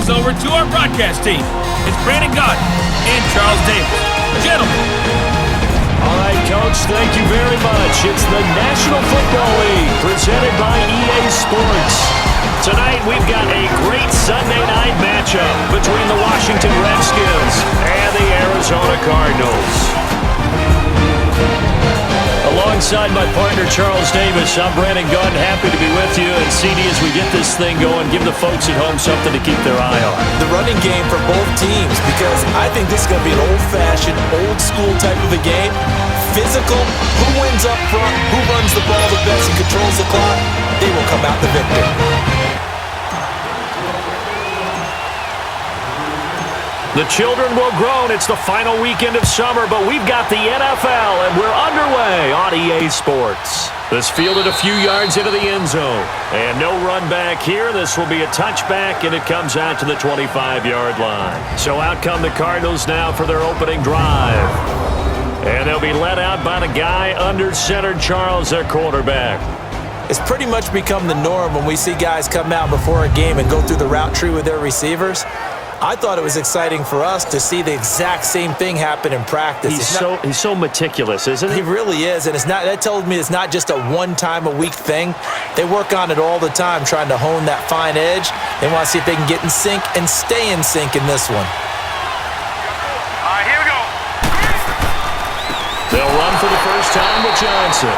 things over to our broadcast team. It's Brandon Gott and Charles Davis. Gentlemen. All right, Coach, thank you very much. It's the National Football League presented by EA Sports. Tonight, we've got a great Sunday night matchup between the Washington Redskins and the Arizona Cardinals. Alongside my partner, Charles Davis, I'm Brandon Gunn, happy to be with you. And CD, as we get this thing going, give the folks at home something to keep their eye on. The running game for both teams, because I think this is going to be an old-fashioned, old-school type of a game. Physical, who wins up front, who runs the ball the best and controls the clock, they will come out the victor. The children will groan. It's the final weekend of summer, but we've got the NFL, and we're underway on EA Sports. This fielded a few yards into the end zone. And no run back here. This will be a touchback, and it comes out to the 25-yard line. So out come the Cardinals now for their opening drive. And they'll be led out by the guy under center, Charles, their quarterback. It's pretty much become the norm when we see guys come out before a game and go through the route tree with their receivers. I thought it was exciting for us to see the exact same thing happen in practice. He's so meticulous, isn't he? He really is, and that tells me it's not just a one-time-a-week thing. They work on it all the time, trying to hone that fine edge. They want to see if they can get in sync and stay in sync in this one. All right, here we go. They'll run for the first time with Johnson.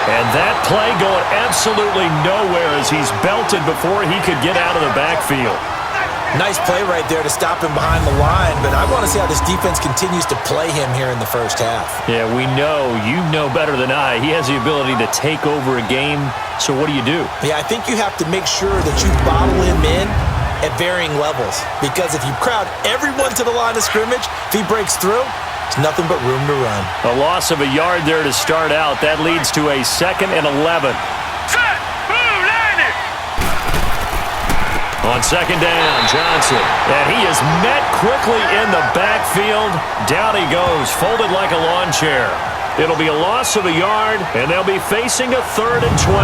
And that play going absolutely nowhere as he's belted before he could get out of the backfield. Nice play right there to stop him behind the line, but I want to see how this defense continues to play him here in the first half. Yeah, you know better than I. He has the ability to take over a game, so what do? Yeah, I think you have to make sure that you bottle him in at varying levels, because if you crowd everyone to the line of scrimmage, if he breaks through, there's nothing but room to run. A loss of a yard there to start out. That leads to a 2nd and 11. On 2nd down, Johnson. And he is met quickly in the backfield. Down he goes, folded like a lawn chair. It'll be a loss of a yard, and they'll be facing a 3rd and 12.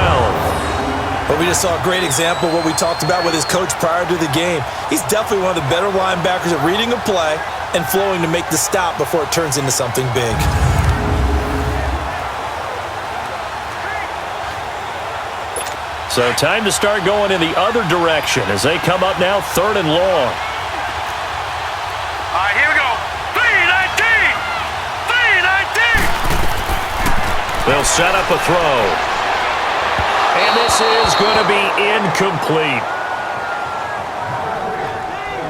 But we just saw a great example of what we talked about with his coach prior to the game. He's definitely one of the better linebackers at reading a play and flowing to make the stop before it turns into something big. So time to start going in the other direction as they come up now 3rd and long. All right, here we go. 3-19! 3-19! They'll set up a throw. And this is going to be incomplete.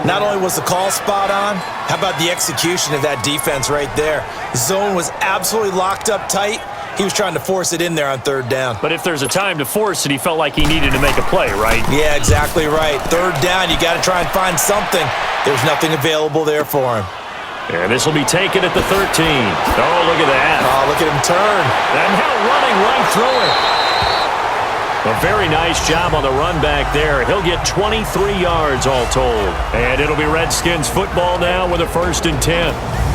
Not only was the call spot on, how about the execution of that defense right there? Zone was absolutely locked up tight. He was trying to force it in there on 3rd down. But if there's a time to force it, he felt like he needed to make a play, right? Yeah, exactly right. 3rd down, you got to try and find something. There's nothing available there for him. And this will be taken at the 13. Oh, look at that. Oh, look at him turn. And now running right through it. A very nice job on the run back there. He'll get 23 yards all told. And it'll be Redskins football now with a 1st and 10.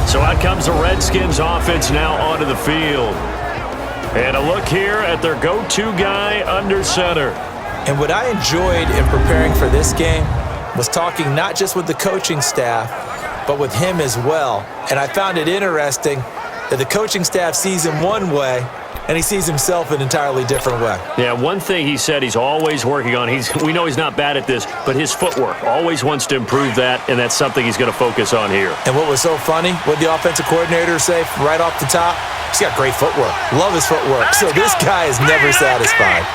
So out comes the Redskins offense now onto the field. And a look here at their go-to guy under center. And what I enjoyed in preparing for this game was talking not just with the coaching staff, but with him as well. And I found it interesting that the coaching staff sees him one way, and he sees himself an entirely different way. Yeah, one thing he said he's always working on, we know he's not bad at this, but his footwork, always wants to improve that, and that's something he's going to focus on here. And what was so funny, what the offensive coordinator say right off the top? He's got great footwork. Love his footwork. So this guy is never satisfied.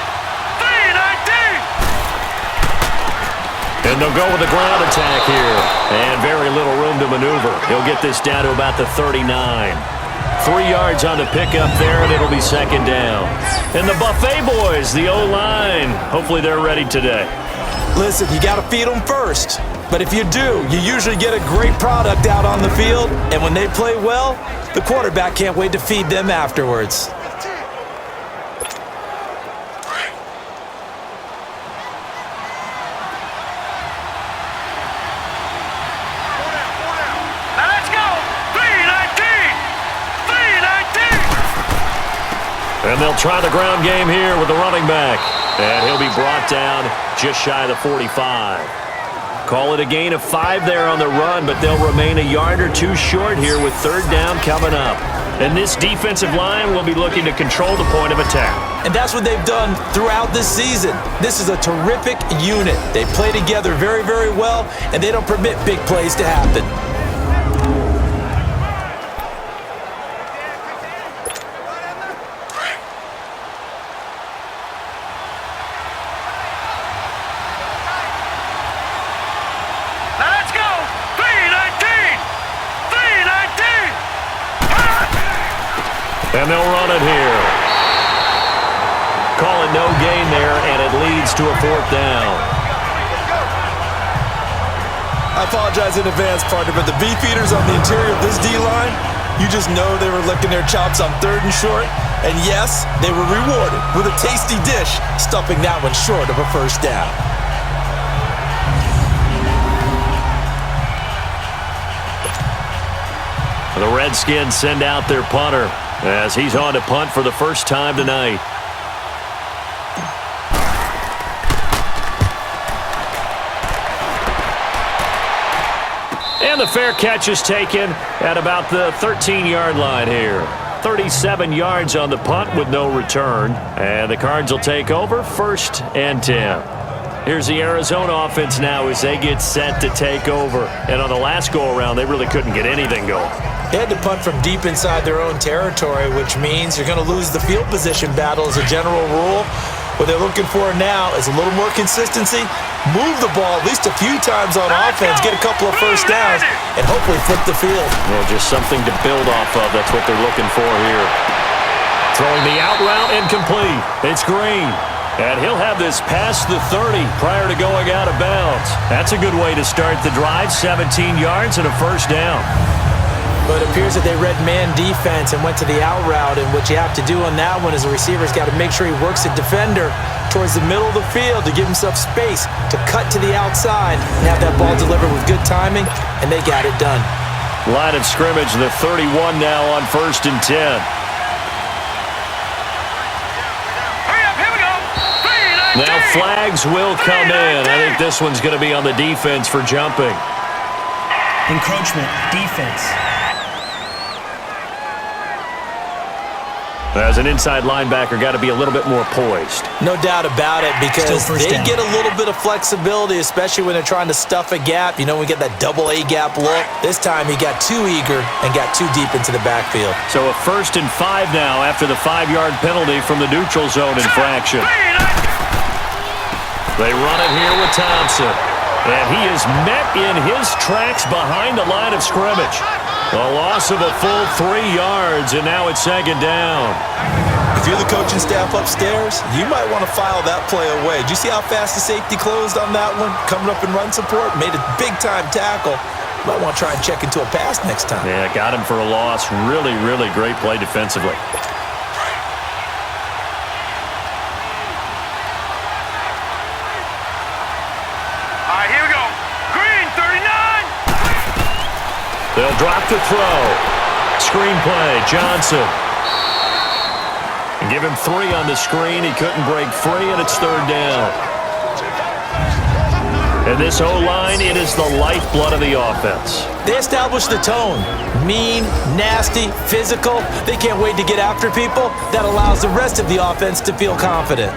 And they'll go with the ground attack here. And very little room to maneuver. He'll get this down to about the 39. 3 yards on the pickup there, and it'll be 2nd down. And the Buffet boys, the O-line, hopefully they're ready today. Listen, you got to feed them first. But if you do, you usually get a great product out on the field. And when they play well, the quarterback can't wait to feed them afterwards. Now let's go. 3-19! 3-19! And they'll try the ground game here with the running back. And he'll be brought down just shy of the 45. Call it a gain of 5 there on the run, but they'll remain a yard or two short here with third down coming up. And this defensive line will be looking to control the point of attack. And that's what they've done throughout this season. This is a terrific unit. They play together very, very well, and they don't permit big plays to happen. Let's go! 319! 319! And they'll run it here. Call it no gain there, and it leads to a fourth down. I apologize in advance, partner, but the beefeaters on the interior of this D-line, you just know they were licking their chops on 3rd and short. And yes, they were rewarded with a tasty dish, stuffing that one short of a first down. The Redskins send out their punter as he's on to punt for the first time tonight. And the fair catch is taken at about the 13-yard line here. 37 yards on the punt with no return. And the Cards will take over 1st and 10. Here's the Arizona offense now as they get set to take over. And on the last go-around, they really couldn't get anything going. They had to punt from deep inside their own territory, which means you're going to lose the field position battle as a general rule. What they're looking for now is a little more consistency, move the ball at least a few times on offense, get a couple of first downs, and hopefully flip the field. Well, just something to build off of. That's what they're looking for here. Throwing the out route incomplete. It's Green. And he'll have this past the 30 prior to going out of bounds. That's a good way to start the drive. 17 yards and a first down. But it appears that they read man defense and went to the out route, and what you have to do on that one is the receiver's got to make sure he works the defender towards the middle of the field to give himself space to cut to the outside and have that ball delivered with good timing, and they got it done. Line of scrimmage, the 31 now on 1st and 10. Now flags will come in. I think this one's going to be on the defense for jumping. Encroachment, defense. As an inside linebacker, got to be a little bit more poised. No doubt about it, because they down. get a little bit of flexibility, especially when they're trying to stuff a gap. You know, we get that double A gap look. This time he got too eager and got too deep into the backfield. So a 1st and 5 now after the 5-yard penalty from the neutral zone infraction. They run it here with Thompson. And he is met in his tracks behind the line of scrimmage. A loss of a full 3 yards, and now it's 2nd down. If you're the coaching staff upstairs, you might want to file that play away. Did you see how fast the safety closed on that one? Coming up in run support, made a big-time tackle. You might want to try and check into a pass next time. Yeah, got him for a loss. Really, really great play defensively. They'll drop the throw. Screen play, Johnson. And give him 3 on the screen. He couldn't break free, and it's 3rd down. And this O-line, it is the lifeblood of the offense. They established the tone. Mean, nasty, physical. They can't wait to get after people. That allows the rest of the offense to feel confident.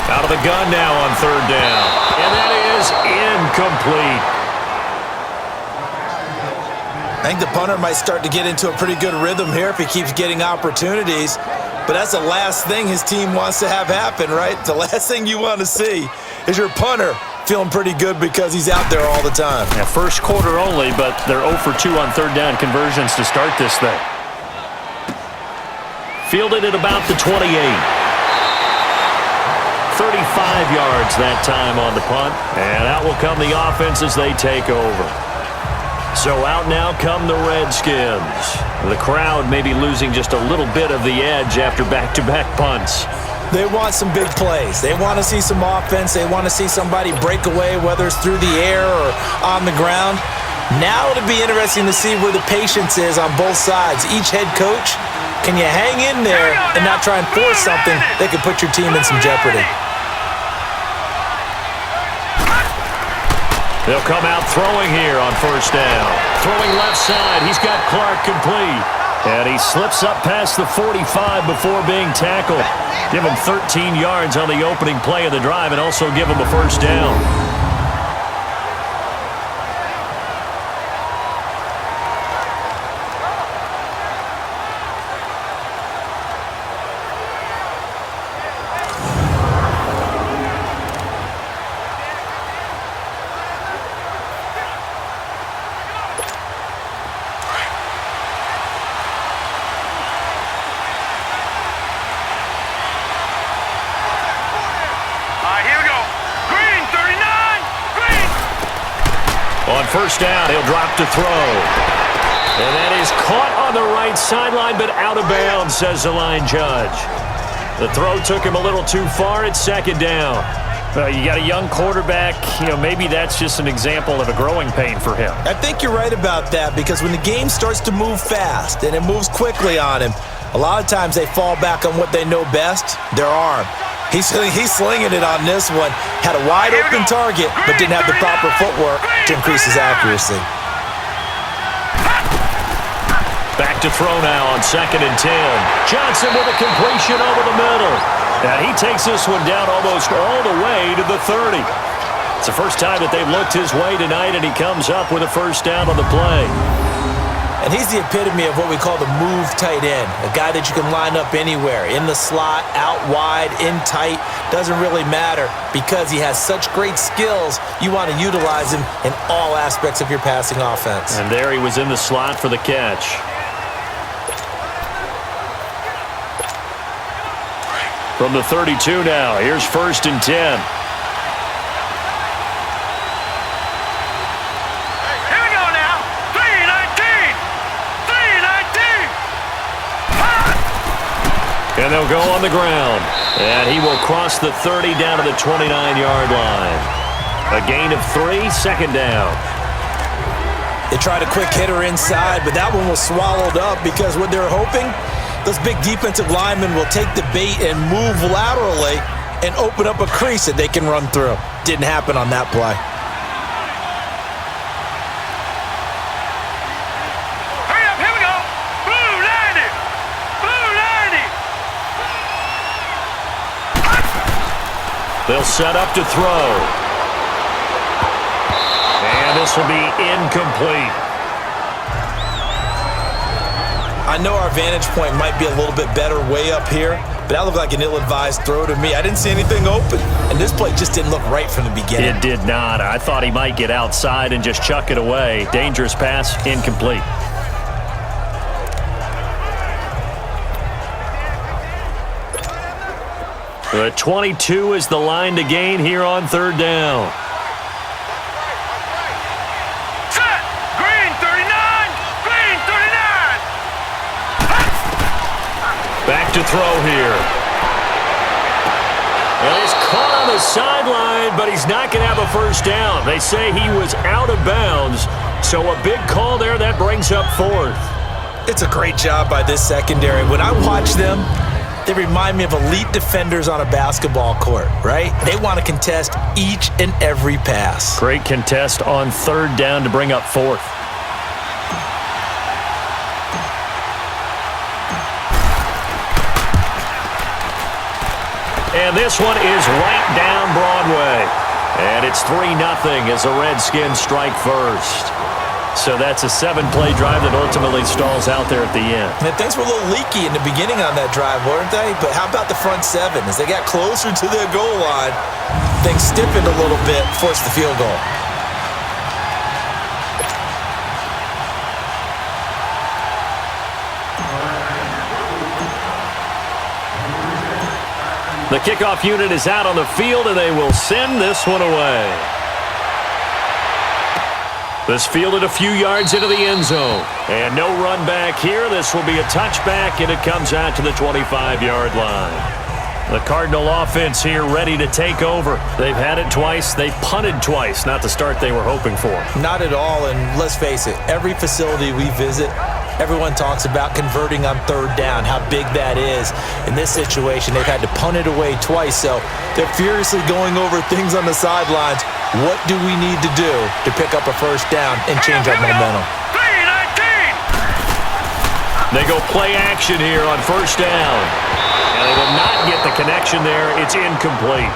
Out of the gun now on 3rd down. And that is incomplete. I think the punter might start to get into a pretty good rhythm here if he keeps getting opportunities. But that's the last thing his team wants to have happen, right? The last thing you want to see is your punter feeling pretty good because he's out there all the time. Yeah, first quarter only, but they're 0 for 2 on 3rd down conversions to start this thing. Fielded at about the 28. 35 yards that time on the punt. And out will come the offense as they take over. So out now come the Redskins. The crowd may be losing just a little bit of the edge after back-to-back punts. They want some big plays. They want to see some offense. They want to see somebody break away, whether it's through the air or on the ground. Now it'll be interesting to see where the patience is on both sides. Each head coach, can you hang in there and not try and force something that could put your team in some jeopardy? They'll come out throwing here on first down. Throwing left side. He's got Clark complete. And he slips up past the 45 before being tackled. Give him 13 yards on the opening play of the drive and also give him a first down. First down, he'll drop to throw. And that is caught on the right sideline, but out of bounds, says the line judge. The throw took him a little too far at second down. You got a young quarterback, maybe that's just an example of a growing pain for him. I think you're right about that, because when the game starts to move fast and it moves quickly on him, a lot of times they fall back on what they know best, their arm. He's slinging it on this one. Had a wide-open target, but didn't have the proper footwork to increase his accuracy. Back to throw now on 2nd and 10. Johnson with a completion over the middle. And he takes this one down almost all the way to the 30. It's the first time that they've looked his way tonight, and he comes up with a first down on the play. And he's the epitome of what we call the move tight end, a guy that you can line up anywhere, in the slot, out wide, in tight, doesn't really matter because he has such great skills. You want to utilize him in all aspects of your passing offense. And there he was in the slot for the catch. From the 32 now, here's 1st and 10. And they'll go on the ground. And he will cross the 30 down to the 29-yard line. A gain of 3, 2nd down. They tried a quick hitter inside, but that one was swallowed up because what they're hoping, those big defensive linemen will take the bait and move laterally and open up a crease that they can run through. Didn't happen on that play. They'll set up to throw. And this will be incomplete. I know our vantage point might be a little bit better way up here, but that looked like an ill-advised throw to me. I didn't see anything open, and this play just didn't look right from the beginning. It did not. I thought he might get outside and just chuck it away. Dangerous pass, incomplete. The 22 is the line to gain here on 3rd down. Set! Green 39! Green 39! Back to throw here. And he's caught on the sideline, but he's not going to have a first down. They say he was out of bounds, so a big call there that brings up 4th. It's a great job by this secondary. When I watch them, they remind me of elite defenders on a basketball court, right? They want to contest each and every pass. Great contest on 3rd down to bring up 4th. And this one is right down Broadway. And it's 3-0 as the Redskins strike first. So that's a 7-play drive that ultimately stalls out there at the end. And things were a little leaky in the beginning on that drive, weren't they? But how about the front 7? As they got closer to their goal line, things stiffened a little bit, forced the field goal. The kickoff unit is out on the field, and they will send this one away. This fielded a few yards into the end zone. And no run back here. This will be a touchback, and it comes out to the 25-yard line. The Cardinal offense here ready to take over. They've had it twice. They've punted twice. Not the start they were hoping for. Not at all, and let's face it, every facility we visit, everyone talks about converting on third down, how big that is. In this situation, they've had to punt it away twice, so they're furiously going over things on the sidelines. What do we need to do to pick up a first down and change our momentum? They go play action here on first down. And they will not get the connection there. It's incomplete.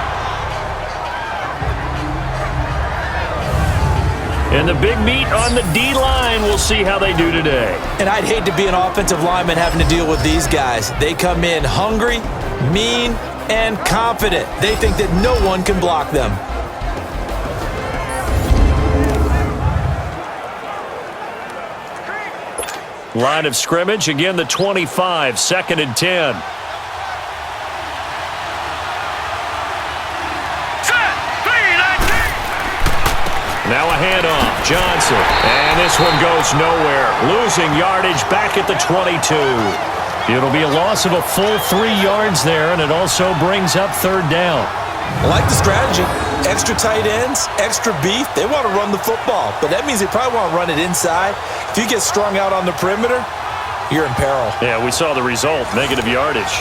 And the big meet on the D-line. We'll see how they do today. And I'd hate to be an offensive lineman having to deal with these guys. They come in hungry, mean, and confident. They think that no one can block them. Line of scrimmage, again the 25, 2nd and 10. Now a handoff, Johnson. And this one goes nowhere. Losing yardage back at the 22. It'll be a loss of a full 3 yards there, and it also brings up third down. I like the strategy. Extra tight ends, extra beef. They want to run the football, but that means they probably want to run it inside. If you get strung out on the perimeter, you're in peril. Yeah, we saw the result, negative yardage.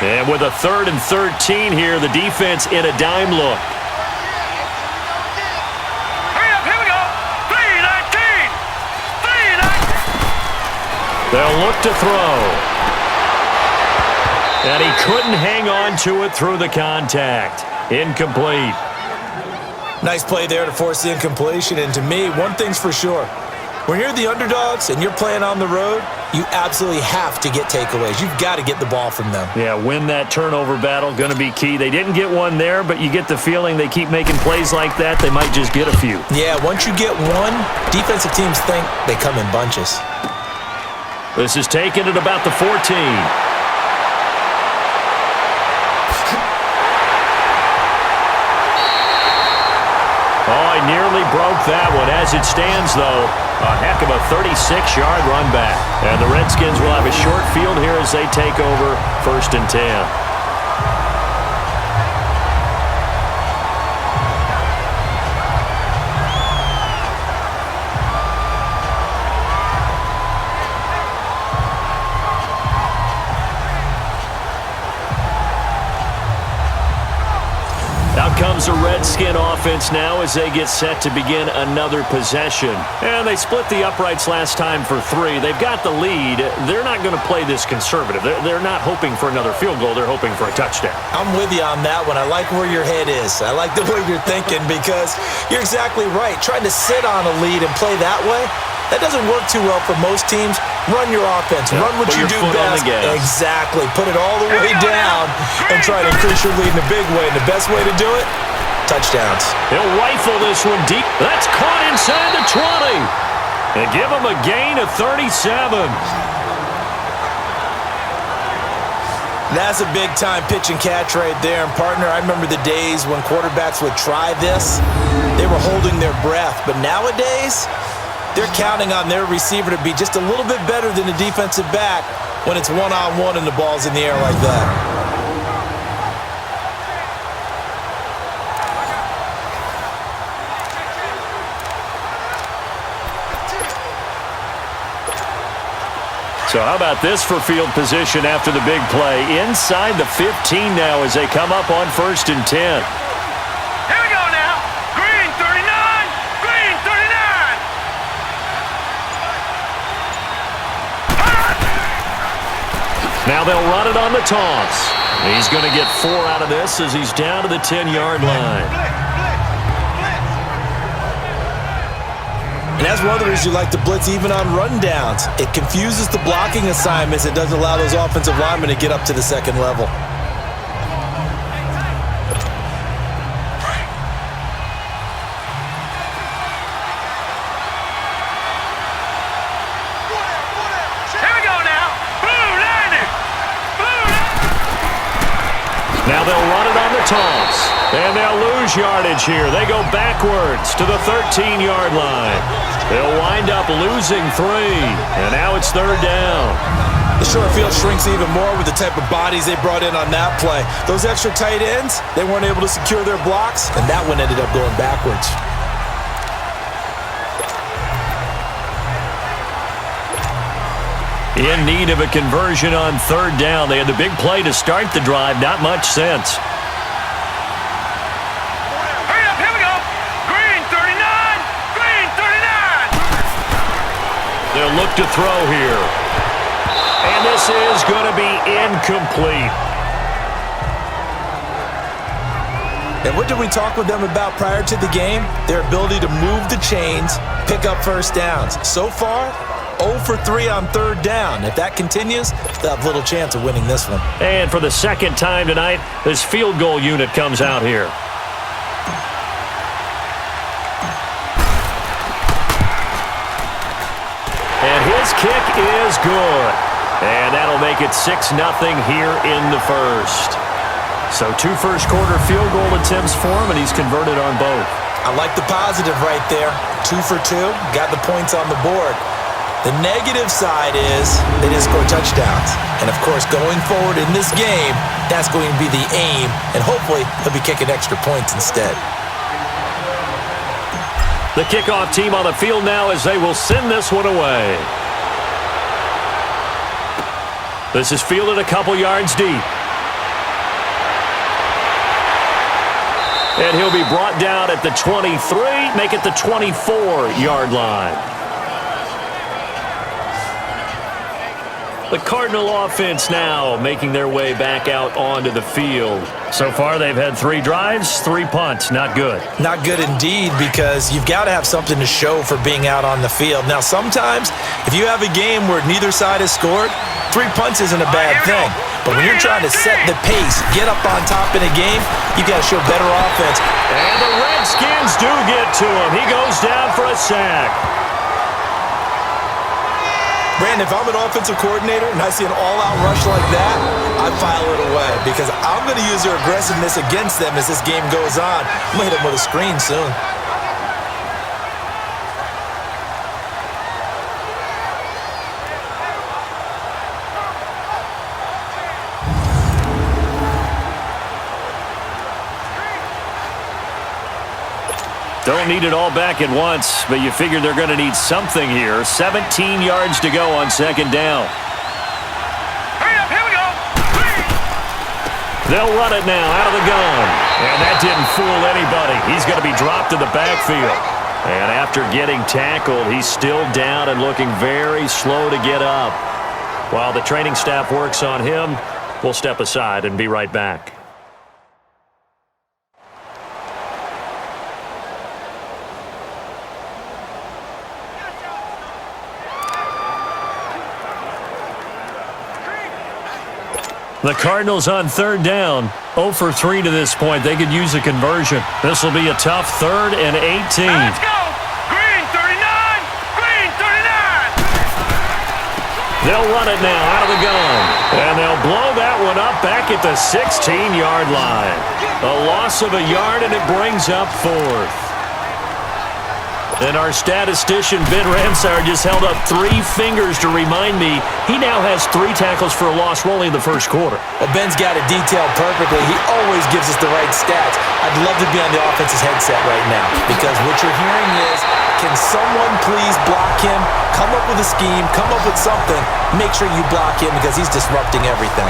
And with a 3rd and 13 here, the defense in a dime look. Hurry up, here we go. 3-19. 3-19. They'll look to throw. And he couldn't hang on to it through the contact. Incomplete. Nice play there to force the incompletion. And to me, one thing's for sure. When you're the underdogs and you're playing on the road, you absolutely have to get takeaways. You've got to get the ball from them. Yeah, win that turnover battle, going to be key. They didn't get one there, but you get the feeling they keep making plays like that, they might just get a few. Yeah, once you get one, defensive teams think they come in bunches. This is taken at about the 14. Oh, I nearly broke that one. As it stands, though, a heck of a 36-yard run back. And the Redskins will have a short field here as they take over 1st and 10. Comes a Redskin offense now as they get set to begin another possession. And they split the uprights last time for 3. They've got the lead. They're not going to play this conservative. They're not hoping for another field goal. They're hoping for a touchdown. I'm with you on that one. I like where your head is. I like the way you're thinking because you're exactly right. Trying to sit on a lead and play that way, that doesn't work too well for most teams. Run your offense. Run what you do best. Exactly. Put it all the way down and try to increase your lead in a big way. And the best way to do it, touchdowns. He'll rifle this one deep. That's caught inside the 20. And give him a gain of 37. That's a big-time pitch and catch right there. And, partner, I remember the days when quarterbacks would try this. They were holding their breath. But nowadays, they're counting on their receiver to be just a little bit better than the defensive back when it's one-on-one and the ball's in the air like that. So how about this for field position after the big play? Inside the 15 now as they come up on 1st and 10. Here we go now. Green 39. Green 39. Now they'll run it on the toss. He's going to get 4 out of this as he's down to the 10-yard line. And that's one of the reasons you like to blitz even on rundowns. It confuses the blocking assignments. It doesn't allow those offensive linemen to get up to the second level. they'll run it on the toss. And they'll lose yardage here. They go backwards to the 13-yard line. They'll wind up losing 3. And now it's 3rd down. The short field shrinks even more with the type of bodies they brought in on that play. Those extra tight ends, they weren't able to secure their blocks, and that one ended up going backwards. In need of a conversion on 3rd down. They had the big play to start the drive. Not much sense. Hurry up, here we go. Green 39. Green 39. They'll look to throw here. And this is going to be incomplete. And what did we talk with them about prior to the game? Their ability to move the chains, pick up first downs. So far, 0 for 3 on 3rd down. If that continues, they'll have little chance of winning this one. And for the second time tonight, this field goal unit comes out here. And his kick is good. And that'll make it 6-0 here in the first. So 2 first-quarter field goal attempts for him, and he's converted on both. I like the positive right there. 2 for 2, got the points on the board. The negative side is they didn't score touchdowns. And, of course, going forward in this game, that's going to be the aim, and hopefully he'll be kicking extra points instead. The kickoff team on the field now as they will send this one away. This is fielded a couple yards deep. And he'll be brought down at the 23, make it the 24-yard line. The Cardinal offense now making their way back out onto the field. So far, they've had 3 drives, 3 punts. Not good. Not good indeed, because you've got to have something to show for being out on the field. Now, sometimes, if you have a game where neither side has scored, 3 punts isn't a bad thing. But when you're trying to set the pace, get up on top in a game, you got to show better offense. And the Redskins do get to him. He goes down for a sack. Brandon, if I'm an offensive coordinator and I see an all-out rush like that, I file it away because I'm going to use their aggressiveness against them as this game goes on. I'm going to hit them with a screen soon. Don't need it all back at once, but you figure they're going to need something here. 17 yards to go on 2nd down. Hurry up, here we go. They'll run it now out of the gun. And that didn't fool anybody. He's going to be dropped in the backfield. And after getting tackled, he's still down and looking very slow to get up. While the training staff works on him, we'll step aside and be right back. The Cardinals on 3rd down, 0 for 3 to this point. They could use a conversion. This will be a tough 3rd and 18. Let's go. Green 39. Green 39. They'll run it now out of the gun. And they'll blow that one up back at the 16-yard line. A loss of a yard, and it brings up 4th. And our statistician, Ben Ramsauer, just held up 3 fingers to remind me he now has 3 tackles for a loss only in the first quarter. Well, Ben's got it detailed perfectly. He always gives us the right stats. I'd love to be on the offense's headset right now because what you're hearing is, can someone please block him? Come up with a scheme. Come up with something. Make sure you block him because he's disrupting everything.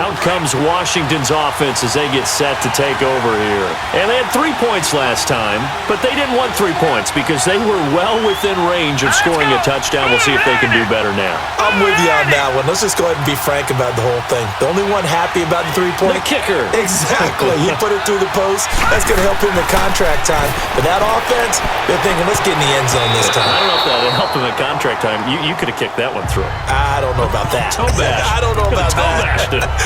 Out comes Washington's offense as they get set to take over here. And they had 3 points last time, but they didn't want 3 points because they were well within range of scoring a touchdown. We'll see if they can do better now. I'm with you on that one. Let's just go ahead and be frank about the whole thing. The only one happy about the 3-point? The kicker. Exactly. He put it through the post. That's going to help him in contract time. But that offense, they're thinking, let's get in the end zone this time. I don't know if that helped him in contract time. You could have kicked that one through. I don't know about that. Toe bash. I don't know about that.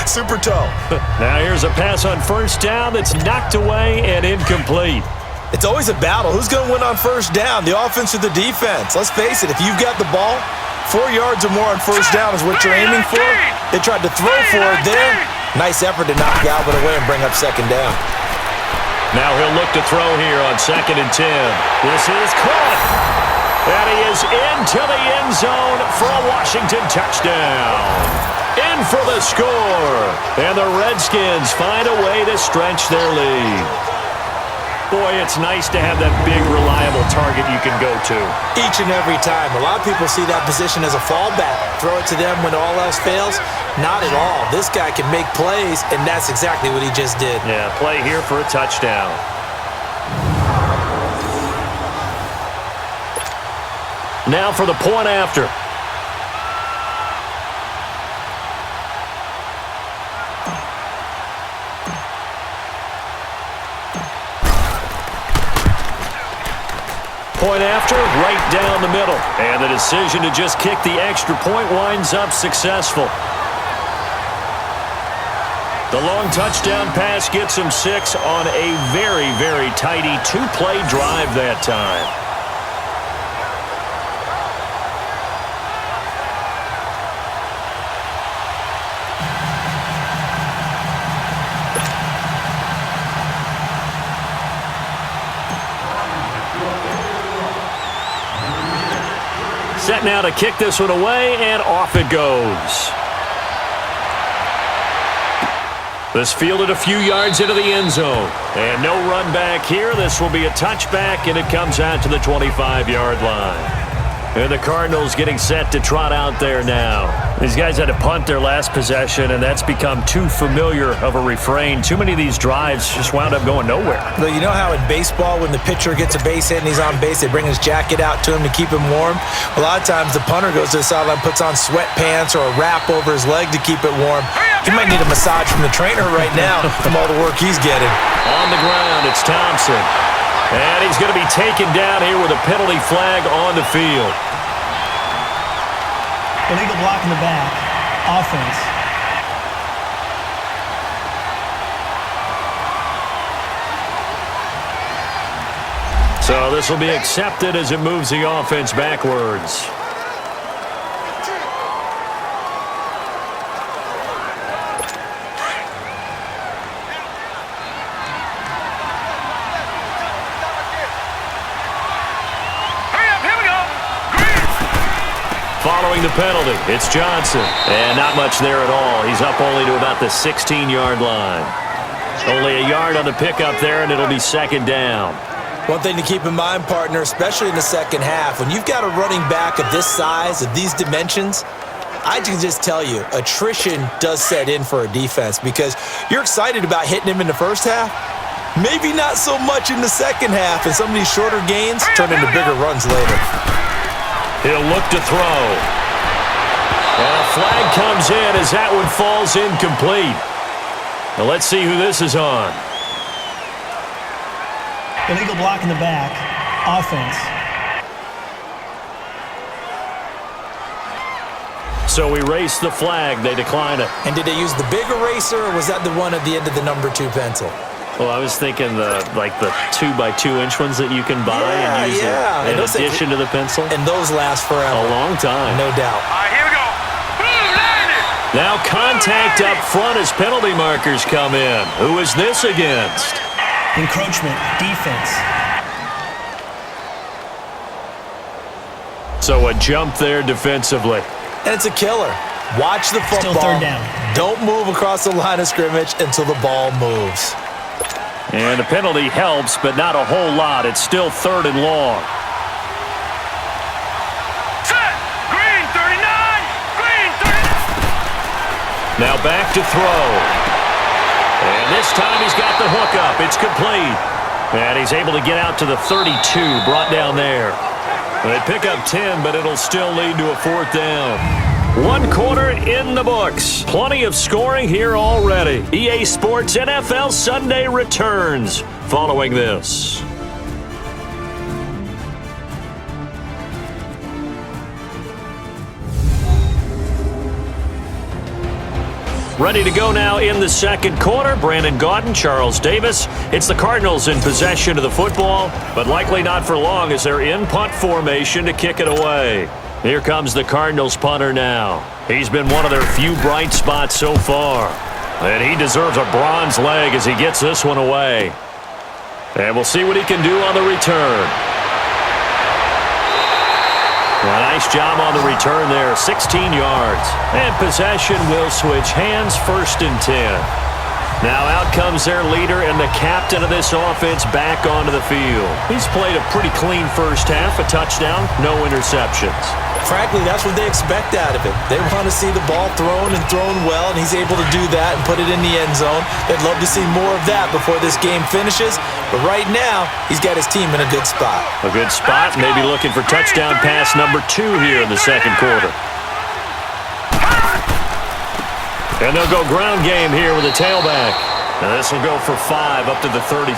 Super toe. Now here's a pass on first down that's knocked away and incomplete. It's always a battle. Who's going to win on first down, the offense or the defense? Let's face it, if you've got the ball, 4 yards or more on first down is what you're aiming for. They tried to throw for it there. Nice effort to knock Galvin away and bring up second down. Now he'll look to throw here on 2nd and 10. This is caught. And he is into the end zone for a Washington touchdown. In for the score. And the Redskins find a way to stretch their lead. Boy, it's nice to have that big, reliable target you can go to. Each and every time. A lot of people see that position as a fallback. Throw it to them when all else fails. Not at all. This guy can make plays, and that's exactly what he just did. Yeah, play here for a touchdown. Now for the point after. Point after, right down the middle. And the decision to just kick the extra point winds up successful. The long touchdown pass gets him 6 on a very, very tidy 2-play drive that time. Set now to kick this one away, and off it goes. This fielded a few yards into the end zone. And no run back here. This will be a touchback, and it comes out to the 25-yard line. And the Cardinals getting set to trot out there now. These guys had to punt their last possession, and that's become too familiar of a refrain. Too many of these drives just wound up going nowhere. Well, you know how in baseball, when the pitcher gets a base hit and he's on base, they bring his jacket out to him to keep him warm? A lot of times the punter goes to the sideline, puts on sweatpants or a wrap over his leg to keep it warm. He might need a massage from the trainer right now from all the work he's getting. On the ground, it's Thompson. And he's going to be taken down here with a penalty flag on the field. Illegal block in the back. Offense. So this will be accepted as it moves the offense backwards. Following the penalty, it's Johnson. And not much there at all. He's up only to about the 16-yard line. Only a yard on the pickup there, and it'll be second down. One thing to keep in mind, partner, especially in the second half, when you've got a running back of this size, of these dimensions, I can just tell you, attrition does set in for a defense because you're excited about hitting him in the first half. Maybe not so much in the second half, and some of these shorter gains turn into bigger runs later. He'll look to throw. And a flag comes in as that one falls incomplete. Now let's see who this is on. Illegal block in the back. Offense. So we race the flag. They decline it. And did they use the big eraser, or was that the one at the end of the number 2 pencil? Well, I was thinking the 2x2-inch ones that you can buy and use in addition to the pencil. And those last forever. A long time. No doubt. All right, here we go. Boom, landed. Now contact up front as penalty markers come in. Who is this against? Encroachment. Defense. So a jump there defensively. And it's a killer. Watch the football. Still third down. Don't move across the line of scrimmage until the ball moves. And the penalty helps, but not a whole lot. It's still 3rd and long. Set. Green 39. Green 39. Now back to throw. And this time he's got the hook up. It's complete. And he's able to get out to the 32, brought down there. They pick up 10, but it'll still lead to a 4th down. 1 quarter in the books. Plenty of scoring here already. EA Sports NFL Sunday returns following this. Ready to go now in the 2nd quarter. Brandon Gaudin, Charles Davis. It's the Cardinals in possession of the football, but likely not for long as they're in punt formation to kick it away. Here comes the Cardinals punter now. He's been one of their few bright spots so far, and he deserves a bronze leg as he gets this one away. And we'll see what he can do on the return. A nice job on the return there, 16 yards. And possession will switch hands, 1st and 10. Now out comes their leader and the captain of this offense back onto the field. He's played a pretty clean first half, a touchdown, no interceptions. Frankly, that's what they expect out of him. They want to see the ball thrown and thrown well, and he's able to do that and put it in the end zone. They'd love to see more of that before this game finishes, but right now, he's got his team in a good spot. A good spot, maybe looking for touchdown pass number 2 here in the 2nd quarter. And they'll go ground game here with a tailback. And this will go for 5 up to the 33.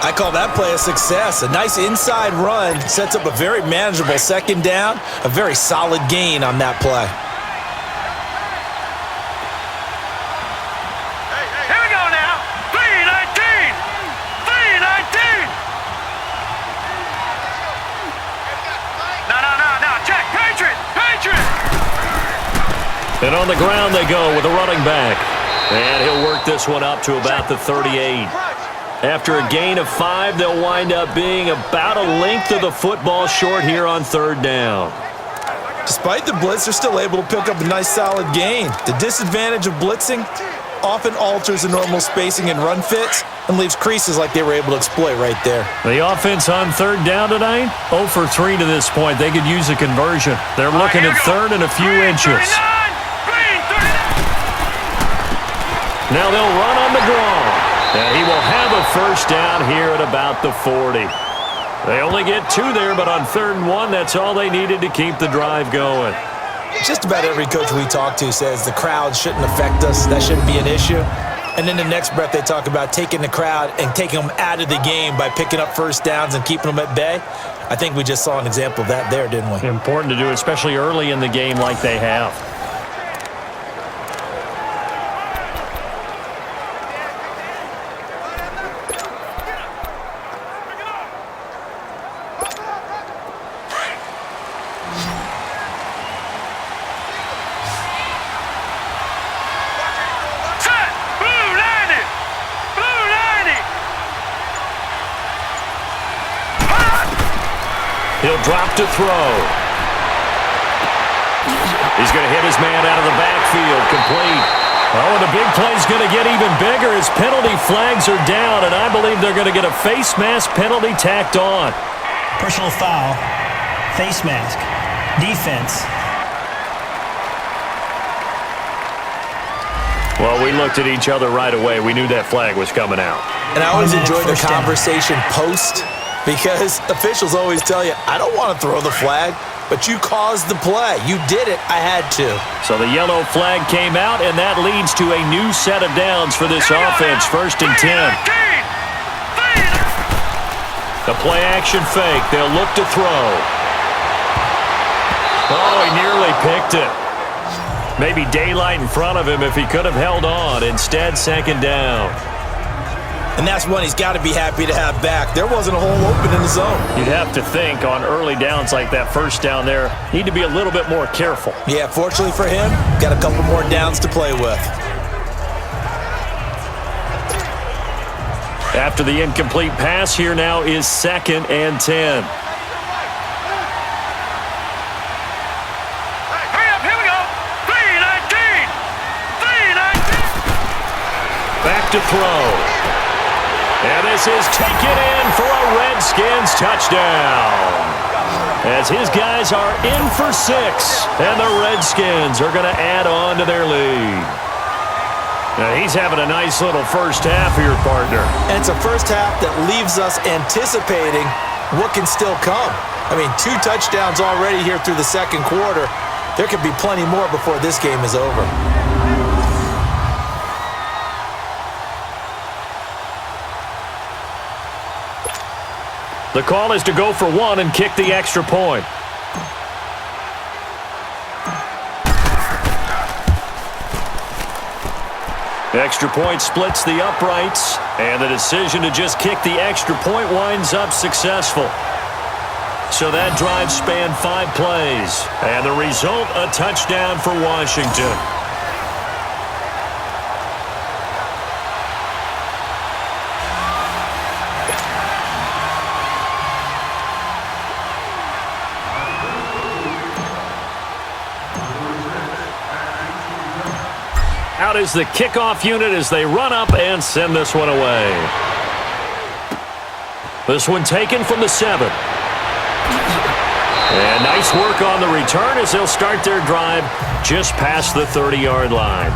I call that play a success. A nice inside run sets up a very manageable 2nd down. A very solid gain on that play. Here we go now. 3-19. 3-19. No. Check. Patriot. And on the ground they go with a running back. And he'll work this one up to about the 38. After a gain of 5, they'll wind up being about a length of the football short here on 3rd down. Despite the blitz, they're still able to pick up a nice solid gain. The disadvantage of blitzing often alters the normal spacing and run fits and leaves creases like they were able to exploit right there. The offense on 3rd down tonight, 0 for 3 to this point. They could use a conversion. They're looking at 3rd and a few inches. Now they'll run on the draw. And he will have a 1st down here at about the 40. They only get 2 there, but on 3rd and 1, that's all they needed to keep the drive going. Just about every coach we talk to says the crowd shouldn't affect us. That shouldn't be an issue. And in the next breath, they talk about taking the crowd and taking them out of the game by picking up 1st downs and keeping them at bay. I think we just saw an example of that there, didn't we? Important to do, especially early in the game like they have. He'll drop to throw. He's going to hit his man out of the backfield, complete. Oh, and the big play's going to get even bigger as penalty flags are down, and I believe they're going to get a face mask penalty tacked on. Personal foul, face mask, defense. Well, we looked at each other right away. We knew that flag was coming out. And I always enjoy the conversation post, because officials always tell you, I don't want to throw the flag, but you caused the play. You did it. I had to. So the yellow flag came out, and that leads to a new set of downs for this offense. 1st and 10. The play action fake. They'll look to throw. Oh, he nearly picked it. Maybe daylight in front of him if he could have held on. Instead, 2nd down. And that's one he's got to be happy to have back. There wasn't a hole open in the zone. You'd have to think on early downs like that 1st down there, need to be a little bit more careful. Yeah, fortunately for him, got a couple more downs to play with. After the incomplete pass, here now is 2nd and 10. Hurry up, here we go. 3-19. Back to throw. And this is taken in for a Redskins touchdown. as his guys are in for 6, and the Redskins are going to add on to their lead. Now, he's having a nice little first half here, partner. And it's a first half that leaves us anticipating what can still come. I mean, 2 touchdowns already here through the second quarter. There could be plenty more before this game is over. The call is to go for 1 and kick the extra point. Extra point splits the uprights, and the decision to just kick the extra point winds up successful. So that drive spanned 5 plays, and the result, a touchdown for Washington. Out is the kickoff unit as they run up and send this one away. This one taken from the 7. And nice work on the return as they'll start their drive just past the 30-yard line.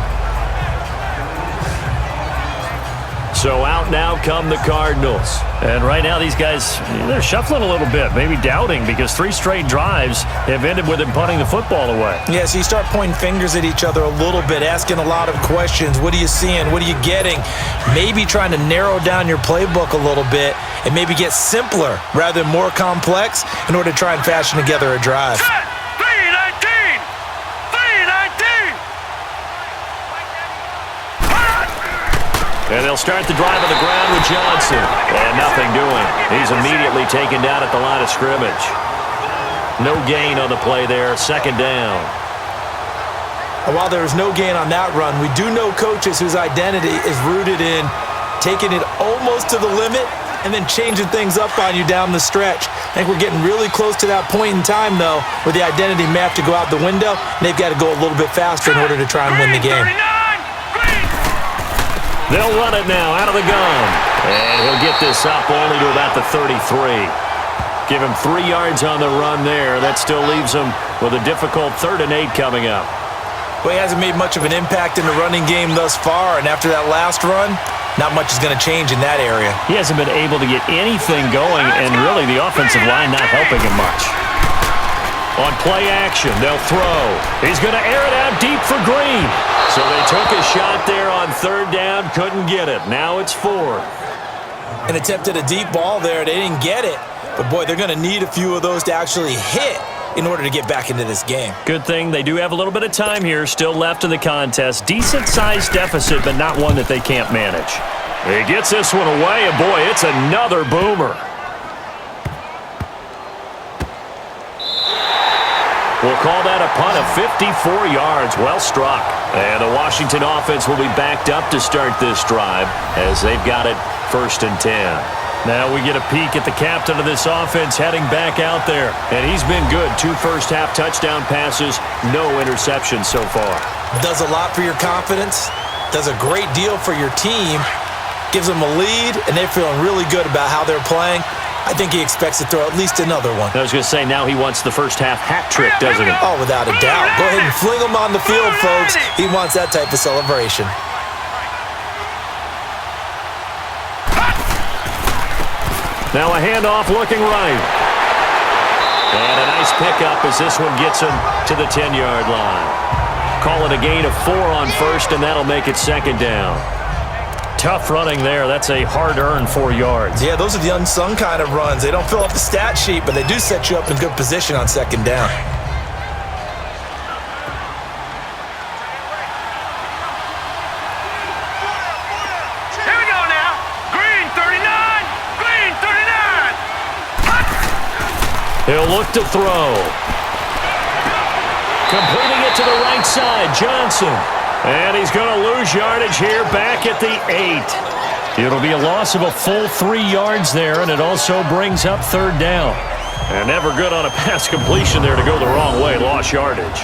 So out now come the Cardinals. And right now these guys, they're shuffling a little bit, maybe doubting, because 3 straight drives have ended with them punting the football away. Yeah, so you start pointing fingers at each other a little bit, asking a lot of questions. What are you seeing? What are you getting? Maybe trying to narrow down your playbook a little bit and maybe get simpler rather than more complex in order to try and fashion together a drive. Set! 319! 319! And they'll start the drive on the ground with Johnson. And nothing doing. He's immediately taken down at the line of scrimmage. No gain on the play there. Second down. And while there is no gain on that run, we do know coaches whose identity is rooted in taking it almost to the limit and then changing things up on you down the stretch. I think we're getting really close to that point in time, though, where the identity may have to go out the window, and they've got to go a little bit faster in order to try and win the game. They'll run it now out of the gun. And he'll get this up only to about the 33. Give him 3 yards on the run there. That still leaves him with a difficult 3rd and 8 coming up. Well, he hasn't made much of an impact in the running game thus far, and after that last run, not much is going to change in that area. He hasn't been able to get anything going, and really the offensive line not helping him much. On play action, they'll throw. He's going to air it out deep for Green. So they took a shot there on 3rd down, couldn't get it. Now it's 4th. And attempted a deep ball there. They didn't get it. But, boy, they're going to need a few of those to actually hit in order to get back into this game. Good thing they do have a little bit of time here still left in the contest. Decent-sized deficit, but not one that they can't manage. He gets this one away, and, boy, it's another boomer. We'll call that a punt of 54 yards. Well struck. And the Washington offense will be backed up to start this drive as they've got it 1st and 10. Now we get a peek at the captain of this offense heading back out there. And he's been good. 2 first-half touchdown passes, no interceptions so far. Does a lot for your confidence. Does a great deal for your team. Gives them a lead, and they're feeling really good about how they're playing. I think he expects to throw at least another one. I was going to say, now he wants the first-half hat trick, doesn't he? Oh, without a doubt. Go ahead and fling him on the field, folks. He wants that type of celebration. Now a handoff looking right. And a nice pickup as this one gets him to the 10-yard line. Call it a gain of 4 on 1st, and that'll make it 2nd down. Tough running there. That's a hard-earned 4 yards. Yeah, those are the unsung kind of runs. They don't fill up the stat sheet, but they do set you up in good position on 2nd down. Here we go now. Green 39. Green 39. He'll look to throw. Completing it to the right side, Johnson. And he's going to lose yardage here back at the 8. It'll be a loss of a full 3 yards there, and it also brings up 3rd down. And never good on a pass completion there to go the wrong way. Lost yardage.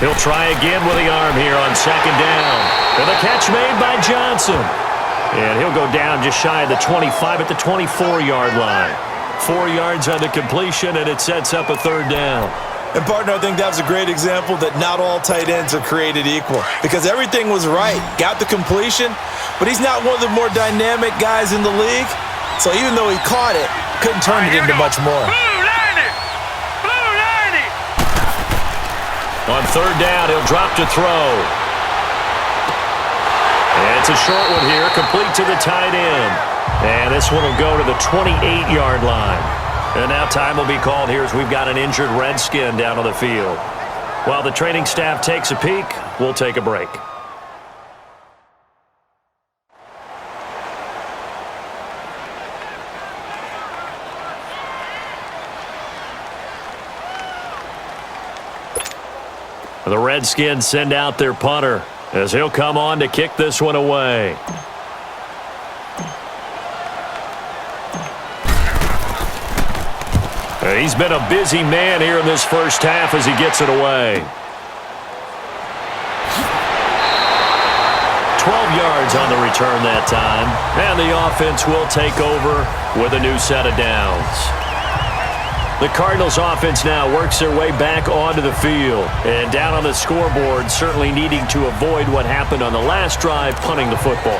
He'll try again with the arm here on second down. And the catch made by Johnson. And he'll go down just shy of the 25 at the 24-yard line. 4 yards on the completion, and it sets up a third down. And, partner, I think that was a great example that not all tight ends are created equal because everything was right. Got the completion, but he's not one of the more dynamic guys in the league. So even though he caught it, couldn't turn it into much more. On third down, he'll drop to throw. And it's a short one here, complete to the tight end. And this one will go to the 28-yard line. And now time will be called here as we've got an injured Redskin down on the field. While the training staff takes a peek, we'll take a break. The Redskins send out their punter as he'll come on to kick this one away. He's been a busy man here in this first half as he gets it away. 12 yards on the return that time. And the offense will take over with a new set of downs. The Cardinals offense now works their way back onto the field. And down on the scoreboard, certainly needing to avoid what happened on the last drive, punting the football.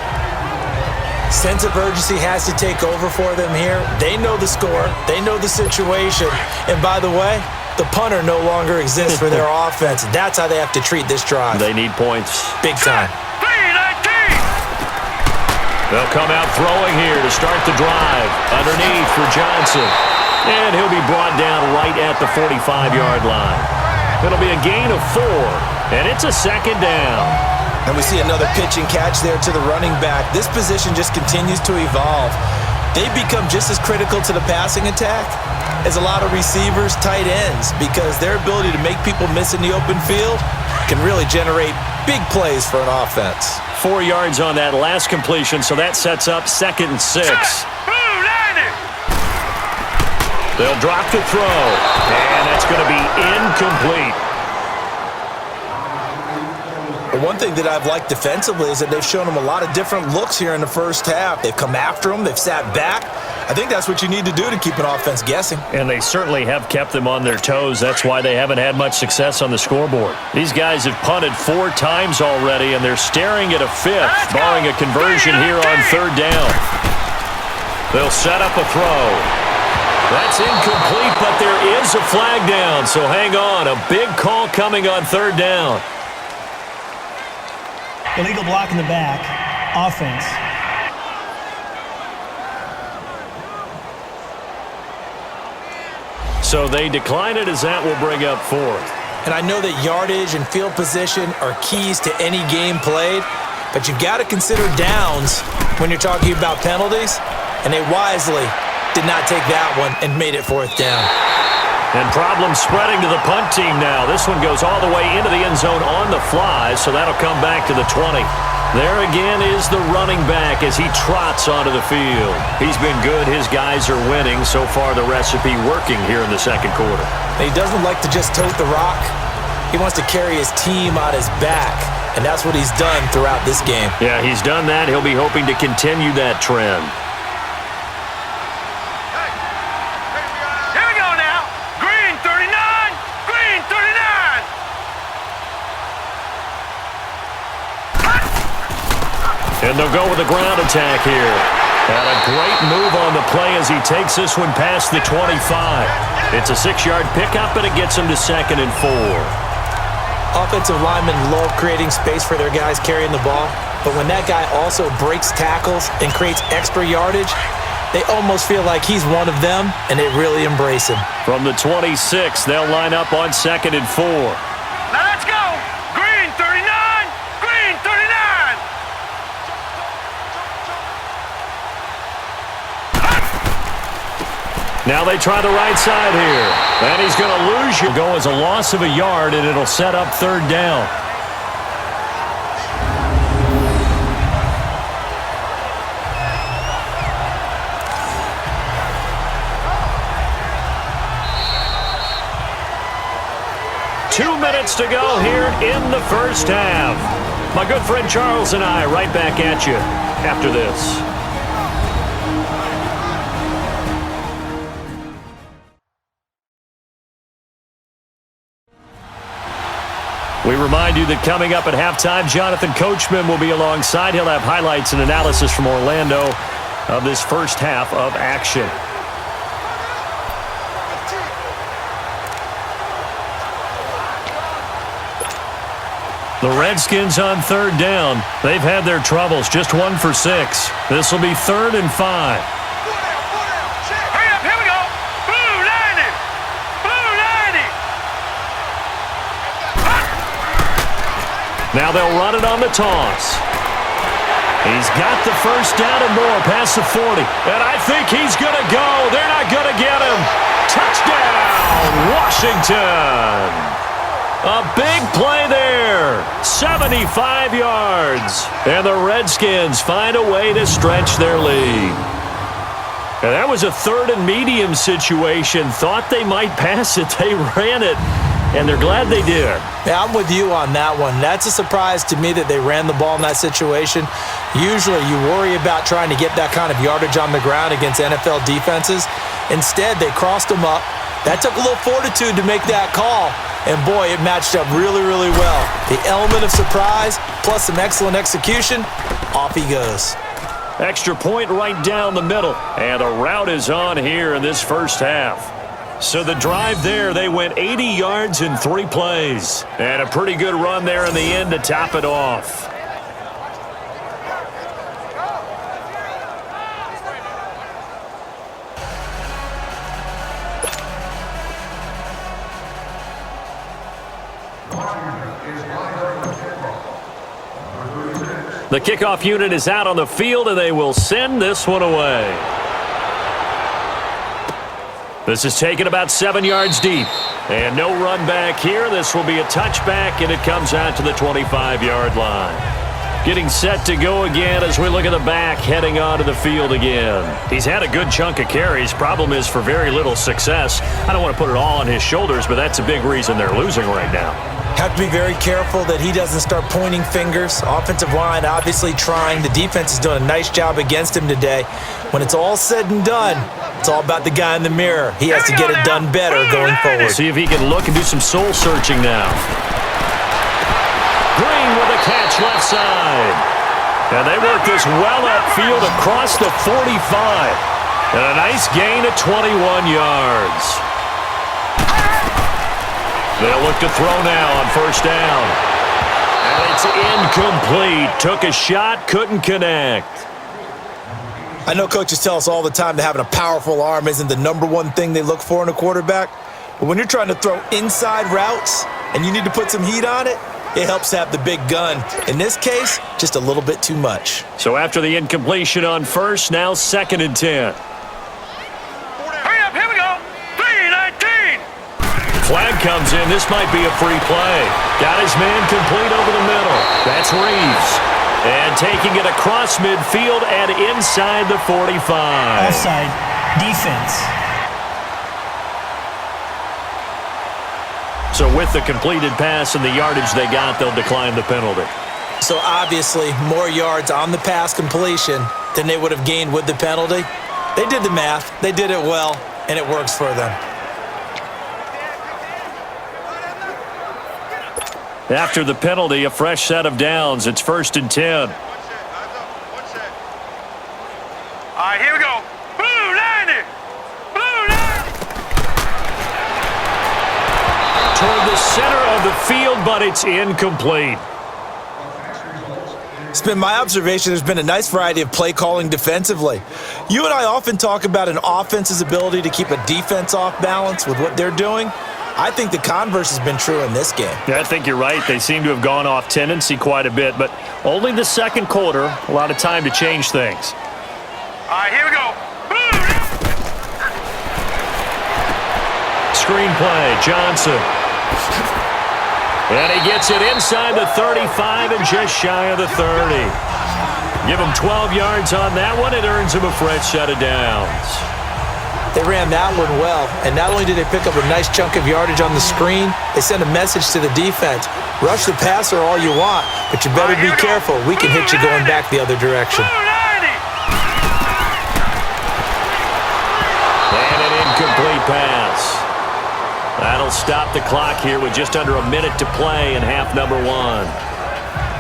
Sense of urgency has to take over for them here. They know the score. They know the situation. And by the way, the punter no longer exists for their offense. That's how they have to treat this drive. They need points. Big time. They'll come out throwing here to start the drive. Underneath for Johnson. And he'll be brought down right at the 45-yard line. It'll be a gain of 4. And it's a second down. And we see another pitch and catch there to the running back. This position just continues to evolve. They've become just as critical to the passing attack as a lot of receivers, tight ends, because their ability to make people miss in the open field can really generate big plays for an offense. 4 yards on that last completion, so that sets up 2nd and 6. They'll drop to throw, and that's going to be incomplete. But one thing that I've liked defensively is that they've shown them a lot of different looks here in the first half. They've come after them. They've sat back. I think that's what you need to do to keep an offense guessing. And they certainly have kept them on their toes. That's why they haven't had much success on the scoreboard. These guys have punted 4 times already, and they're staring at a 5th, barring a conversion here on third down. They'll set up a throw. That's incomplete, but there is a flag down, so hang on. A big call coming on third down. Illegal block in the back. Offense. So they decline it as that will bring up 4th. And I know that yardage and field position are keys to any game played, but you've got to consider downs when you're talking about penalties, and they wisely did not take that one and made it 4th down. And problems spreading to the punt team now. This one goes all the way into the end zone on the fly, so that'll come back to the 20. There again is the running back as he trots onto the field. He's been good. His guys are winning. So far, the recipe working here in the second quarter. He doesn't like to just tote the rock. He wants to carry his team on his back, and that's what he's done throughout this game. Yeah, he's done that. He'll be hoping to continue that trend. And they'll go with a ground attack here. And a great move on the play as he takes this one past the 25. It's a 6-yard pickup, and it gets him to 2nd and 4. Offensive linemen love creating space for their guys carrying the ball, but when that guy also breaks tackles and creates extra yardage, they almost feel like he's one of them, and they really embrace him. From the 26, they'll line up on 2nd and 4. Now let's go. Green 39. Green 39. Now they try the right side here. And he's going to lose. You'll go as a loss of a yard, and it'll set up third down. minutes to go here in the first half. My good friend Charles and I right back at you after this. We remind you that coming up at halftime, Jonathan Coachman will be alongside. He'll have highlights and analysis from Orlando of this first half of action. The Redskins on third down. They've had their troubles, just 1 for 6. This will be 3rd and 5. Hurry up, here we go. Blue 90. Blue 90. Now they'll run it on the toss. He's got the first down and more past the 40. And I think he's going to go. They're not going to get him. Touchdown, Washington. A big play there. 75 yards. And the Redskins find a way to stretch their lead. And that was a 3rd and medium situation. Thought they might pass it. They ran it. And they're glad they did. Yeah, I'm with you on that one. That's a surprise to me that they ran the ball in that situation. Usually you worry about trying to get that kind of yardage on the ground against NFL defenses. Instead, they crossed them up. That took a little fortitude to make that call. And, boy, it matched up really, really well. The element of surprise plus some excellent execution, off he goes. Extra point right down the middle. And the route is on here in this first half. So the drive there, they went 80 yards in 3 plays. And a pretty good run there in the end to top it off. The kickoff unit is out on the field, and they will send this one away. This is taken about 7 yards deep. And no run back here. This will be a touchback, and it comes out to the 25-yard line. Getting set to go again as we look at the back heading onto the field again. He's had a good chunk of carries. Problem is for very little success. I don't want to put it all on his shoulders, but that's a big reason they're losing right now. Have to be very careful that he doesn't start pointing fingers. Offensive line obviously trying. The defense is doing a nice job against him today. When it's all said and done, it's all about the guy in the mirror. He has to get it done better going forward. See if he can look and do some soul searching now. Green with a catch left side. And they work this well upfield across the 45. And a nice gain of 21 yards. They'll look to throw now on first down. And it's incomplete. Took a shot, couldn't connect. I know coaches tell us all the time that having a powerful arm isn't the #1 thing they look for in a quarterback. But when you're trying to throw inside routes and you need to put some heat on it, it helps to have the big gun. In this case, just a little bit too much. So after the incompletion on first, now 2nd and 10. Hurry up, here we go. 3-19. Flag comes in. This might be a free play. Got his man complete over the middle. That's Reeves. And taking it across midfield and inside the 45. Offside. Defense. So with the completed pass and the yardage they got, they'll decline the penalty. So obviously, more yards on the pass completion than they would have gained with the penalty. They did the math. They did it well, and it works for them. After the penalty, a fresh set of downs. It's 1st and 10. All right, here we go. Blue 90. Blue 90. Toward the center of the field, but it's incomplete. It's been my observation there's been a nice variety of play calling defensively. You and I often talk about an offense's ability to keep a defense off balance with what they're doing. I think the converse has been true in this game. Yeah, I think you're right. They seem to have gone off tendency quite a bit, but only the second quarter, a lot of time to change things. All right, here we go. Screenplay, Johnson. And he gets it inside the 35 and just shy of the 30. Give him 12 yards on that one. It earns him a fresh set of downs. They ran that one well, and not only did they pick up a nice chunk of yardage on the screen, they sent a message to the defense. Rush the passer all you want, but you better be careful. We can hit you going back the other direction. And an incomplete pass. That'll stop the clock here with just under a minute to play in half number 1.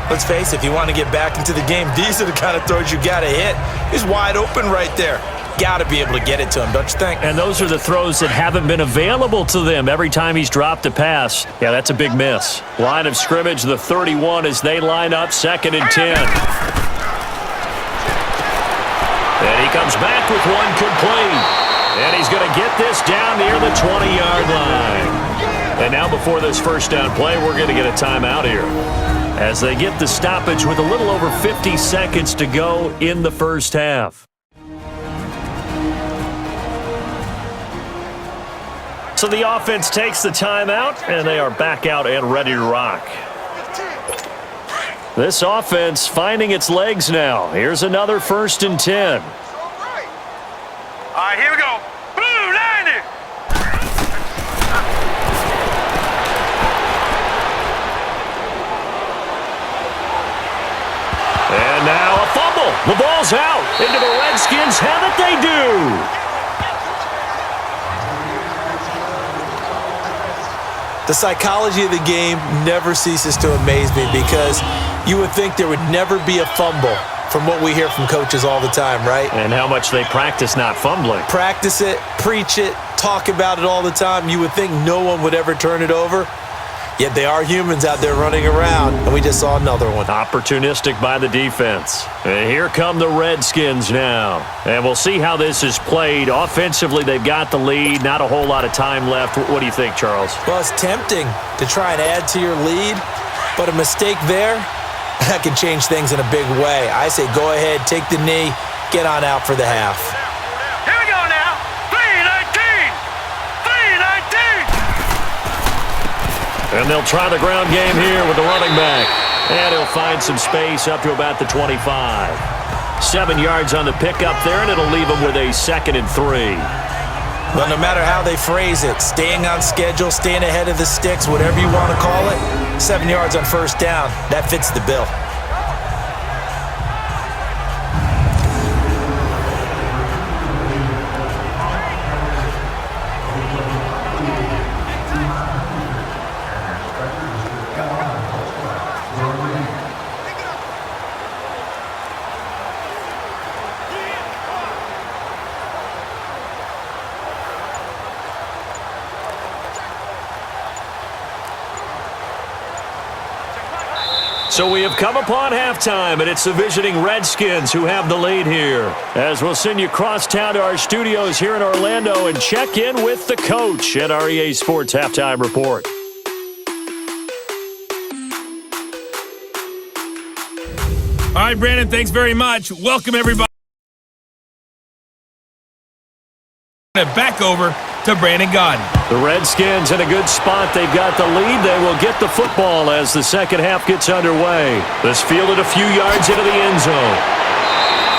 Let's face it, if you want to get back into the game, these are the kind of throws you got to hit. He's wide open right there. Got to be able to get it to him, don't you think? And those are the throws that haven't been available to them every time he's dropped a pass. Yeah, that's a big miss. Line of scrimmage, the 31 as they line up, 2nd and 10. And he comes back with one complete. And he's going to get this down near the 20-yard line. And now before this first down play, we're going to get a timeout here, as they get the stoppage with a little over 50 seconds to go in the first half. So the offense takes the timeout, and they are back out and ready to rock. This offense finding its legs now. Here's another 1st and 10. All right, here we go. Blue 90. And now a fumble. The ball's out. Into the Redskins have it. They do. The psychology of the game never ceases to amaze me, because you would think there would never be a fumble from what we hear from coaches all the time, right? And how much they practice not fumbling. Practice it, preach it, talk about it all the time. You would think no one would ever turn it over. Yet they are humans out there running around, and we just saw another one. Opportunistic by the defense. And here come the Redskins now. And we'll see how this is played. Offensively, they've got the lead. Not a whole lot of time left. What do you think, Charles? Well, it's tempting to try and add to your lead, but a mistake there, that can change things in a big way. I say go ahead, take the knee, get on out for the half. Here we go now. 3-19. 3-19. And they'll try the ground game here with the running back. And he'll find some space up to about the 25. 7 yards on the pickup there, and it'll leave him with a 2nd and 3. Well, no matter how they phrase it, staying on schedule, staying ahead of the sticks, whatever you want to call it, 7 yards on 1st down, that fits the bill. So we have come upon halftime, and it's the visiting Redskins who have the lead here. As we'll send you across town to our studios here in Orlando and check in with the coach at our EA Sports Halftime Report. All right, Brandon, thanks very much. Welcome, everybody. Back over to Brandon Godden. The Redskins in a good spot. They've got the lead. They will get the football as the second half gets underway. This fielded a few yards into the end zone.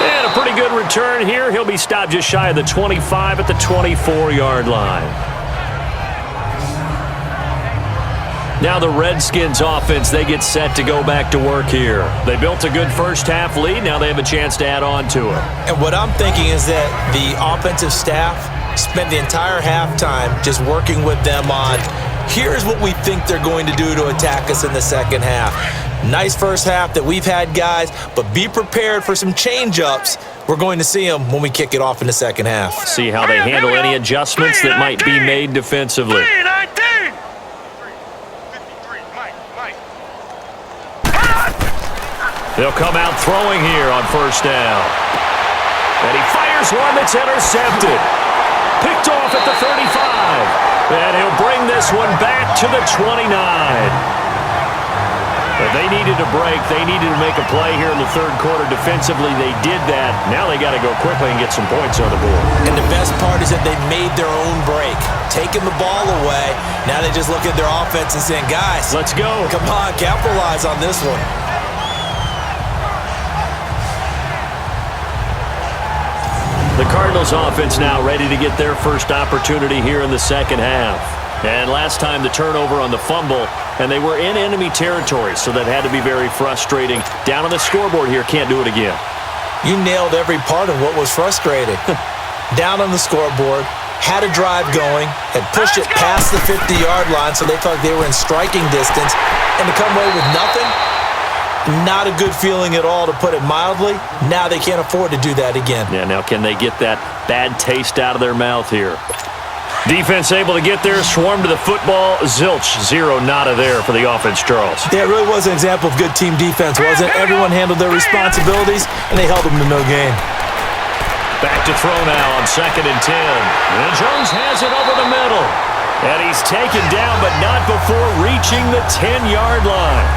And a pretty good return here. He'll be stopped just shy of the 25 at the 24-yard line. Now the Redskins offense, they get set to go back to work here. They built a good first half lead. Now they have a chance to add on to it. And what I'm thinking is that the offensive staff spent the entire halftime just working with them on, here's what we think they're going to do to attack us in the second half. Nice first half that we've had, guys, but be prepared for some change-ups. We're going to see them when we kick it off in the second half. See how they handle any adjustments that might be made defensively. 3-19. They'll come out throwing here on first down. And he fires one that's intercepted. Picked off at the 35. And he'll bring this one back to the 29. But they needed a break. They needed to make a play here in the third quarter. Defensively, they did that. Now they got to go quickly and get some points on the board. And the best part is that they made their own break, taking the ball away. Now they just look at their offense and saying, guys, let's go. Come on, capitalize on this one. The Cardinals offense now ready to get their first opportunity here in the second half. And last time the turnover on the fumble, and they were in enemy territory, so that had to be very frustrating. Down on the scoreboard here, can't do it again. You nailed every part of what was frustrating. Down on the scoreboard, had a drive going, had pushed it past the 50-yard line so they felt like they were in striking distance, and to come away with nothing, not a good feeling at all, to put it mildly. Now they can't afford to do that again. Yeah, now can they get that bad taste out of their mouth here? Defense able to get there, swarm to the football. Zilch, zero, nada there for the offense, Charles. Yeah, it really was an example of good team defense, wasn't it? Everyone handled their responsibilities, and they held them to no gain. Back to throw now on 2nd and 10. And Jones has it over the middle. And he's taken down, but not before reaching the 10-yard line.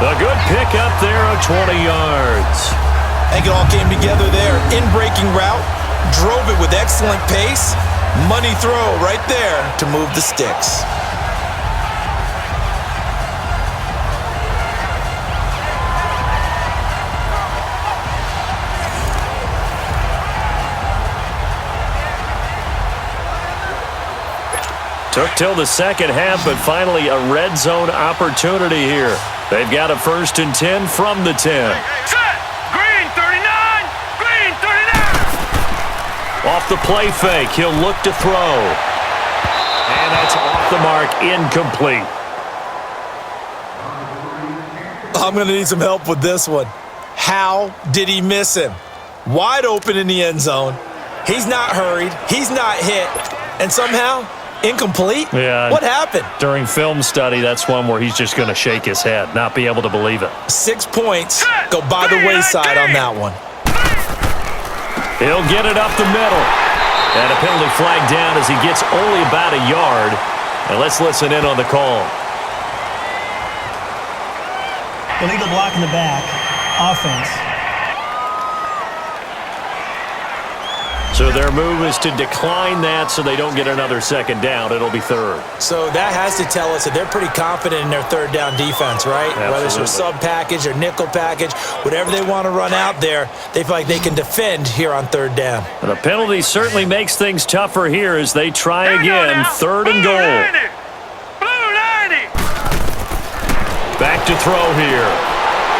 A good pickup there of 20 yards. I think it all came together there. In-breaking route, drove it with excellent pace. Money throw right there to move the sticks. Took till the second half, but finally a red zone opportunity here. They've got a 1st and 10 from the 10. Set! Green 39! Green 39! Off the play fake, he'll look to throw. And that's off the mark, incomplete. I'm going to need some help with this one. How did he miss him? Wide open in the end zone. He's not hurried. He's not hit. And somehow, incomplete? Yeah. What happened? During film study, that's one where he's just going to shake his head, not be able to believe it. 6 points go by the wayside on that one. He'll get it up the middle. And a penalty flag down as he gets only about a yard. And let's listen in on the call. Illegal block in the back. Offense. So their move is to decline that so they don't get another 2nd down. It'll be 3rd. So that has to tell us that they're pretty confident in their 3rd down defense, right? Absolutely. Whether it's their sub package or nickel package, whatever they want to run out there, they feel like they can defend here on 3rd down. The penalty certainly makes things tougher here as they try again. 3rd and goal. Blue 90! Back to throw here.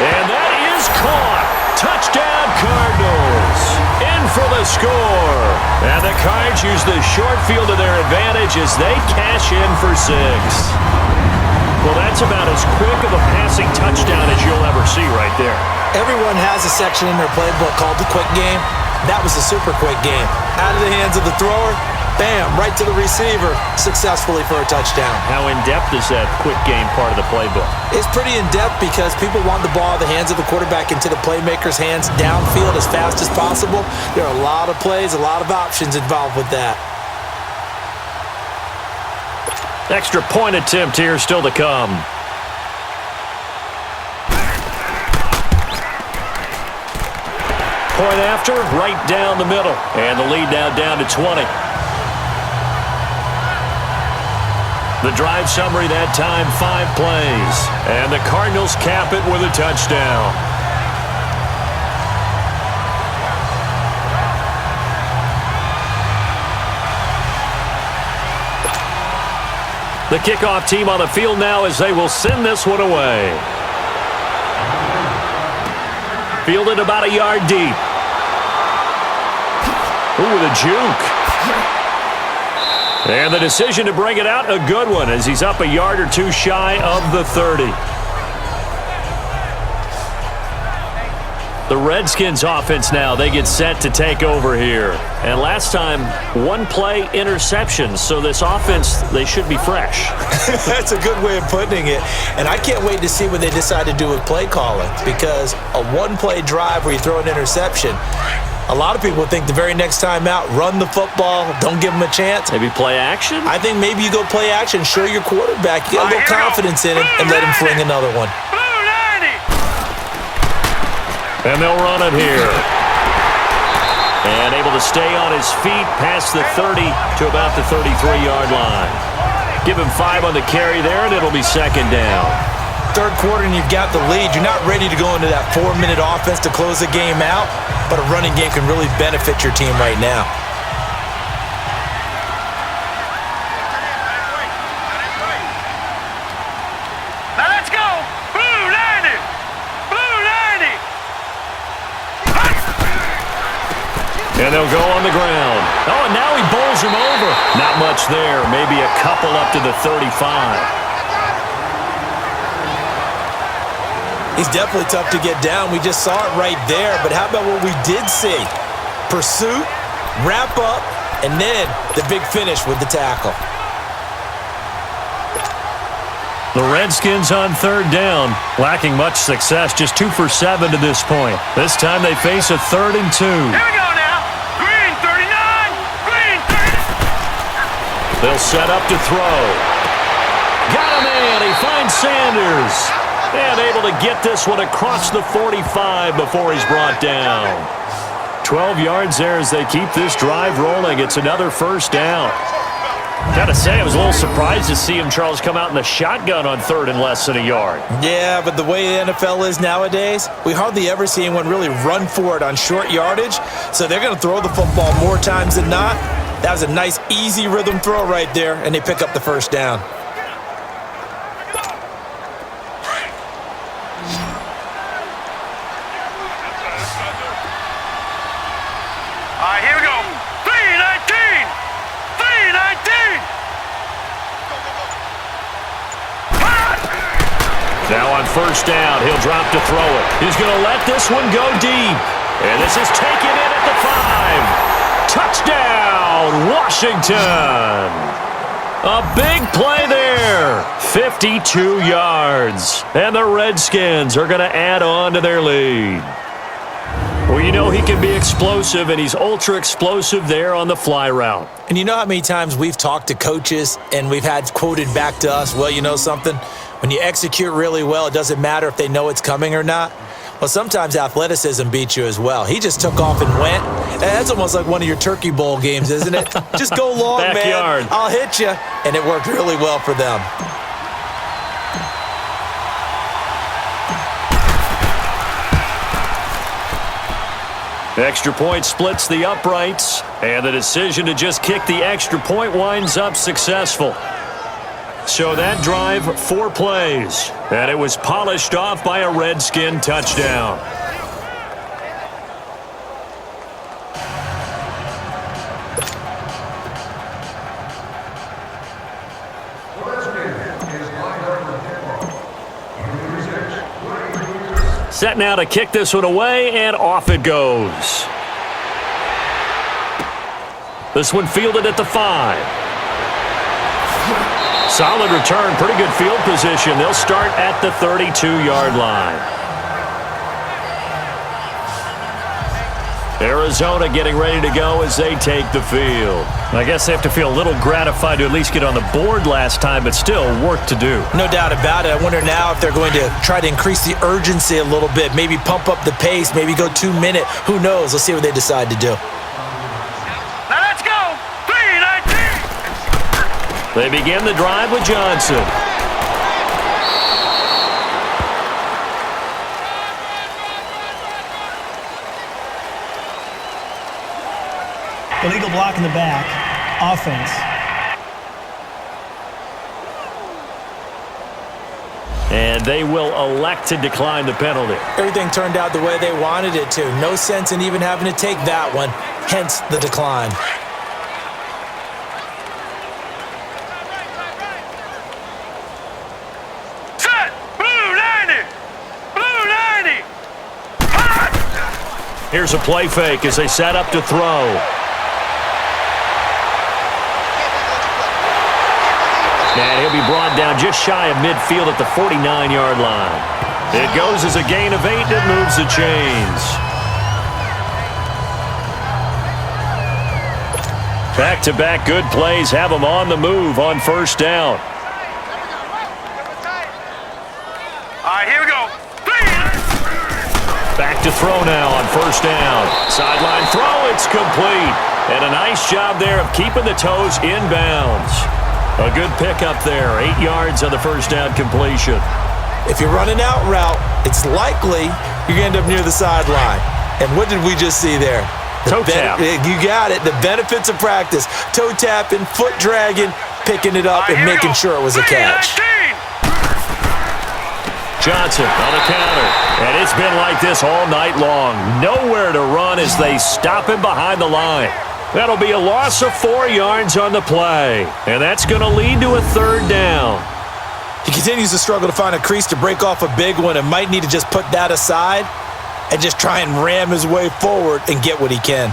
And that is caught. Touchdown, Cardinals. In for the score. And the Cards use the short field to their advantage as they cash in for 6. Well, that's about as quick of a passing touchdown as you'll ever see right there. Everyone has a section in their playbook called the quick game. That was a super quick game. Out of the hands of the thrower, bam, right to the receiver, successfully for a touchdown. How in-depth is that quick game part of the playbook? It's pretty in-depth because people want the ball in the hands of the quarterback into the playmaker's hands downfield as fast as possible. There are a lot of plays, a lot of options involved with that. Extra point attempt here still to come. Point after, right down the middle. And the lead now down to 20. The drive summary that time, 5 plays. And the Cardinals cap it with a touchdown. The kickoff team on the field now as they will send this one away. Fielded about a yard deep. Ooh, the juke. And the decision to bring it out, a good one, as he's up a yard or two shy of the 30. The Redskins offense now, they get set to take over here. And last time, 1 play interception, so this offense, they should be fresh. That's a good way of putting it. And I can't wait to see what they decide to do with play calling, because a 1-play drive where you throw an interception, a lot of people think the very next time out, run the football, don't give them a chance. Maybe play action? I think maybe you go play action, show your quarterback, you get a little confidence in him, and let him fling another one. And they'll run it here. And able to stay on his feet past the 30 to about the 33-yard line. Give him 5 on the carry there, and it'll be 2nd down. third quarter and you've got the lead. You're not ready to go into that 4-minute offense to close the game out, but a running game can really benefit your team right now. Now let's go! Blue 90! Blue 90! And they'll go on the ground. Oh, and now he bowls him over. Not much there. Maybe a couple up to the 35. He's definitely tough to get down. We just saw it right there. But how about what we did see? Pursuit, wrap up, and then the big finish with the tackle. The Redskins on third down, lacking much success, just 2 for 7 to this point. This time they face a 3rd and 2. Here we go now! Green 39! Green 30! They'll set up to throw. Got a man. He finds Sanders. And able to get this one across the 45 before he's brought down. 12 yards there as they keep this drive rolling. It's another first down. Gotta say, I was a little surprised to see him, Charles, come out in the shotgun on 3rd and less than a yard. Yeah, but the way the NFL is nowadays, we hardly ever see anyone really run for it on short yardage. So they're going to throw the football more times than not. That was a nice, easy rhythm throw right there, and they pick up the first down. All right, here we go. 319! 319! Now on first down, he'll drop to throw it. He's going to let this one go deep. And this is taken in at the 5. Touchdown, Washington. A big play there. 52 yards. And the Redskins are going to add on to their lead. Well, you know he can be explosive, and he's ultra-explosive there on the fly route. And you know how many times we've talked to coaches and we've had quoted back to us, well, you know something? When you execute really well, it doesn't matter if they know it's coming or not. Well, sometimes athleticism beats you as well. He just took off and went. And that's almost like one of your Turkey Bowl games, isn't it? Just go long, Backyard. man. I'll hit you. And it worked really well for them. Extra point splits the uprights, and the decision to just kick the extra point winds up successful. So that drive, 4 plays, and it was polished off by a Redskin touchdown. Set now to kick this one away, and off it goes. This one fielded at the 5. Solid return, pretty good field position. They'll start at the 32-yard line. Arizona getting ready to go as they take the field. I guess they have to feel a little gratified to at least get on the board last time, but still work to do. No doubt about it. I wonder now if they're going to try to increase the urgency a little bit, maybe pump up the pace, maybe go 2-minute. Who knows? Let's see what they decide to do. Now let's go! 319! They begin the drive with Johnson. Illegal block in the back. Offense. And they will elect to decline the penalty. Everything turned out the way they wanted it to. No sense in even having to take that one, hence the decline. Set! Blue 90! Blue 90! Hot! Here's a play fake as they set up to throw. And he'll be brought down just shy of midfield at the 49-yard line. It goes as a gain of 8, and it moves the chains. Back-to-back good plays have them on the move on first down. All right, here we go. Back to throw now on first down. Sideline throw, it's complete. And a nice job there of keeping the toes inbounds. A good pickup there, 8 yards on the first down completion. If you're running out route, it's likely you're going to end up near the sideline. And what did we just see there? Toe tap. You got it. The benefits of practice. Toe tapping, foot dragging, picking it up, and making sure it was a catch. Johnson on a counter. And it's been like this all night long. Nowhere to run as they stop him behind the line. That'll be a loss of 4 yards on the play. And that's going to lead to a third down. He continues to struggle to find a crease to break off a big one and might need to just put that aside and just try and ram his way forward and get what he can.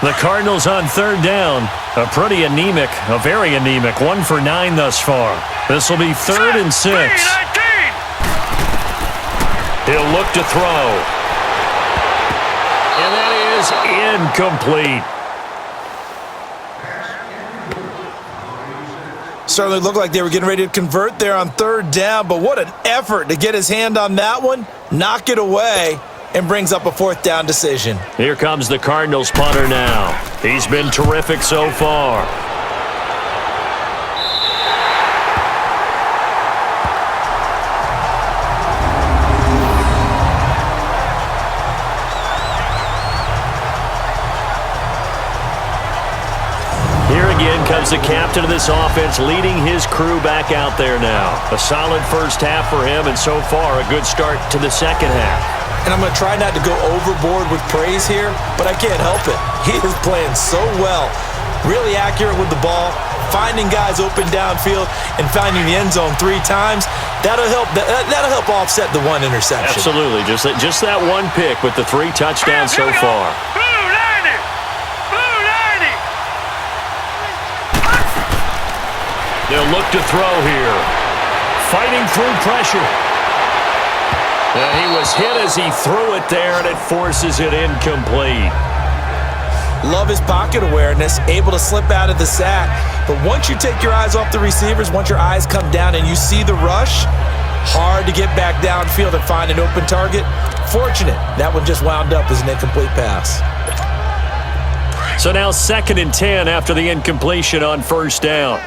The Cardinals on third down. A pretty anemic, a very anemic 1 for 9 thus far. This will be 3rd and 6. He'll look to throw. And that is incomplete. Certainly looked like they were getting ready to convert there on third down, but what an effort to get his hand on that one, knock it away, and brings up a 4th down decision. Here comes the Cardinals punter now. He's been terrific so far. Here again comes the captain of this offense, leading his crew back out there now. A solid first half for him, and so far a good start to the second half. And I'm going to try not to go overboard with praise here, but I can't help it. He is playing so well, really accurate with the ball, finding guys open downfield, and finding the end zone 3 times. That'll help offset the 1 interception. Absolutely, just that 1 pick with the 3 touchdowns so far. They'll look to throw here. Fighting through pressure. And he was hit as he threw it there, and it forces it incomplete. Love his pocket awareness, able to slip out of the sack. But once you take your eyes off the receivers, once your eyes come down and you see the rush, hard to get back downfield and find an open target. Fortunate, that one just wound up as an incomplete pass. So now 2nd and 10 after the incompletion on first down.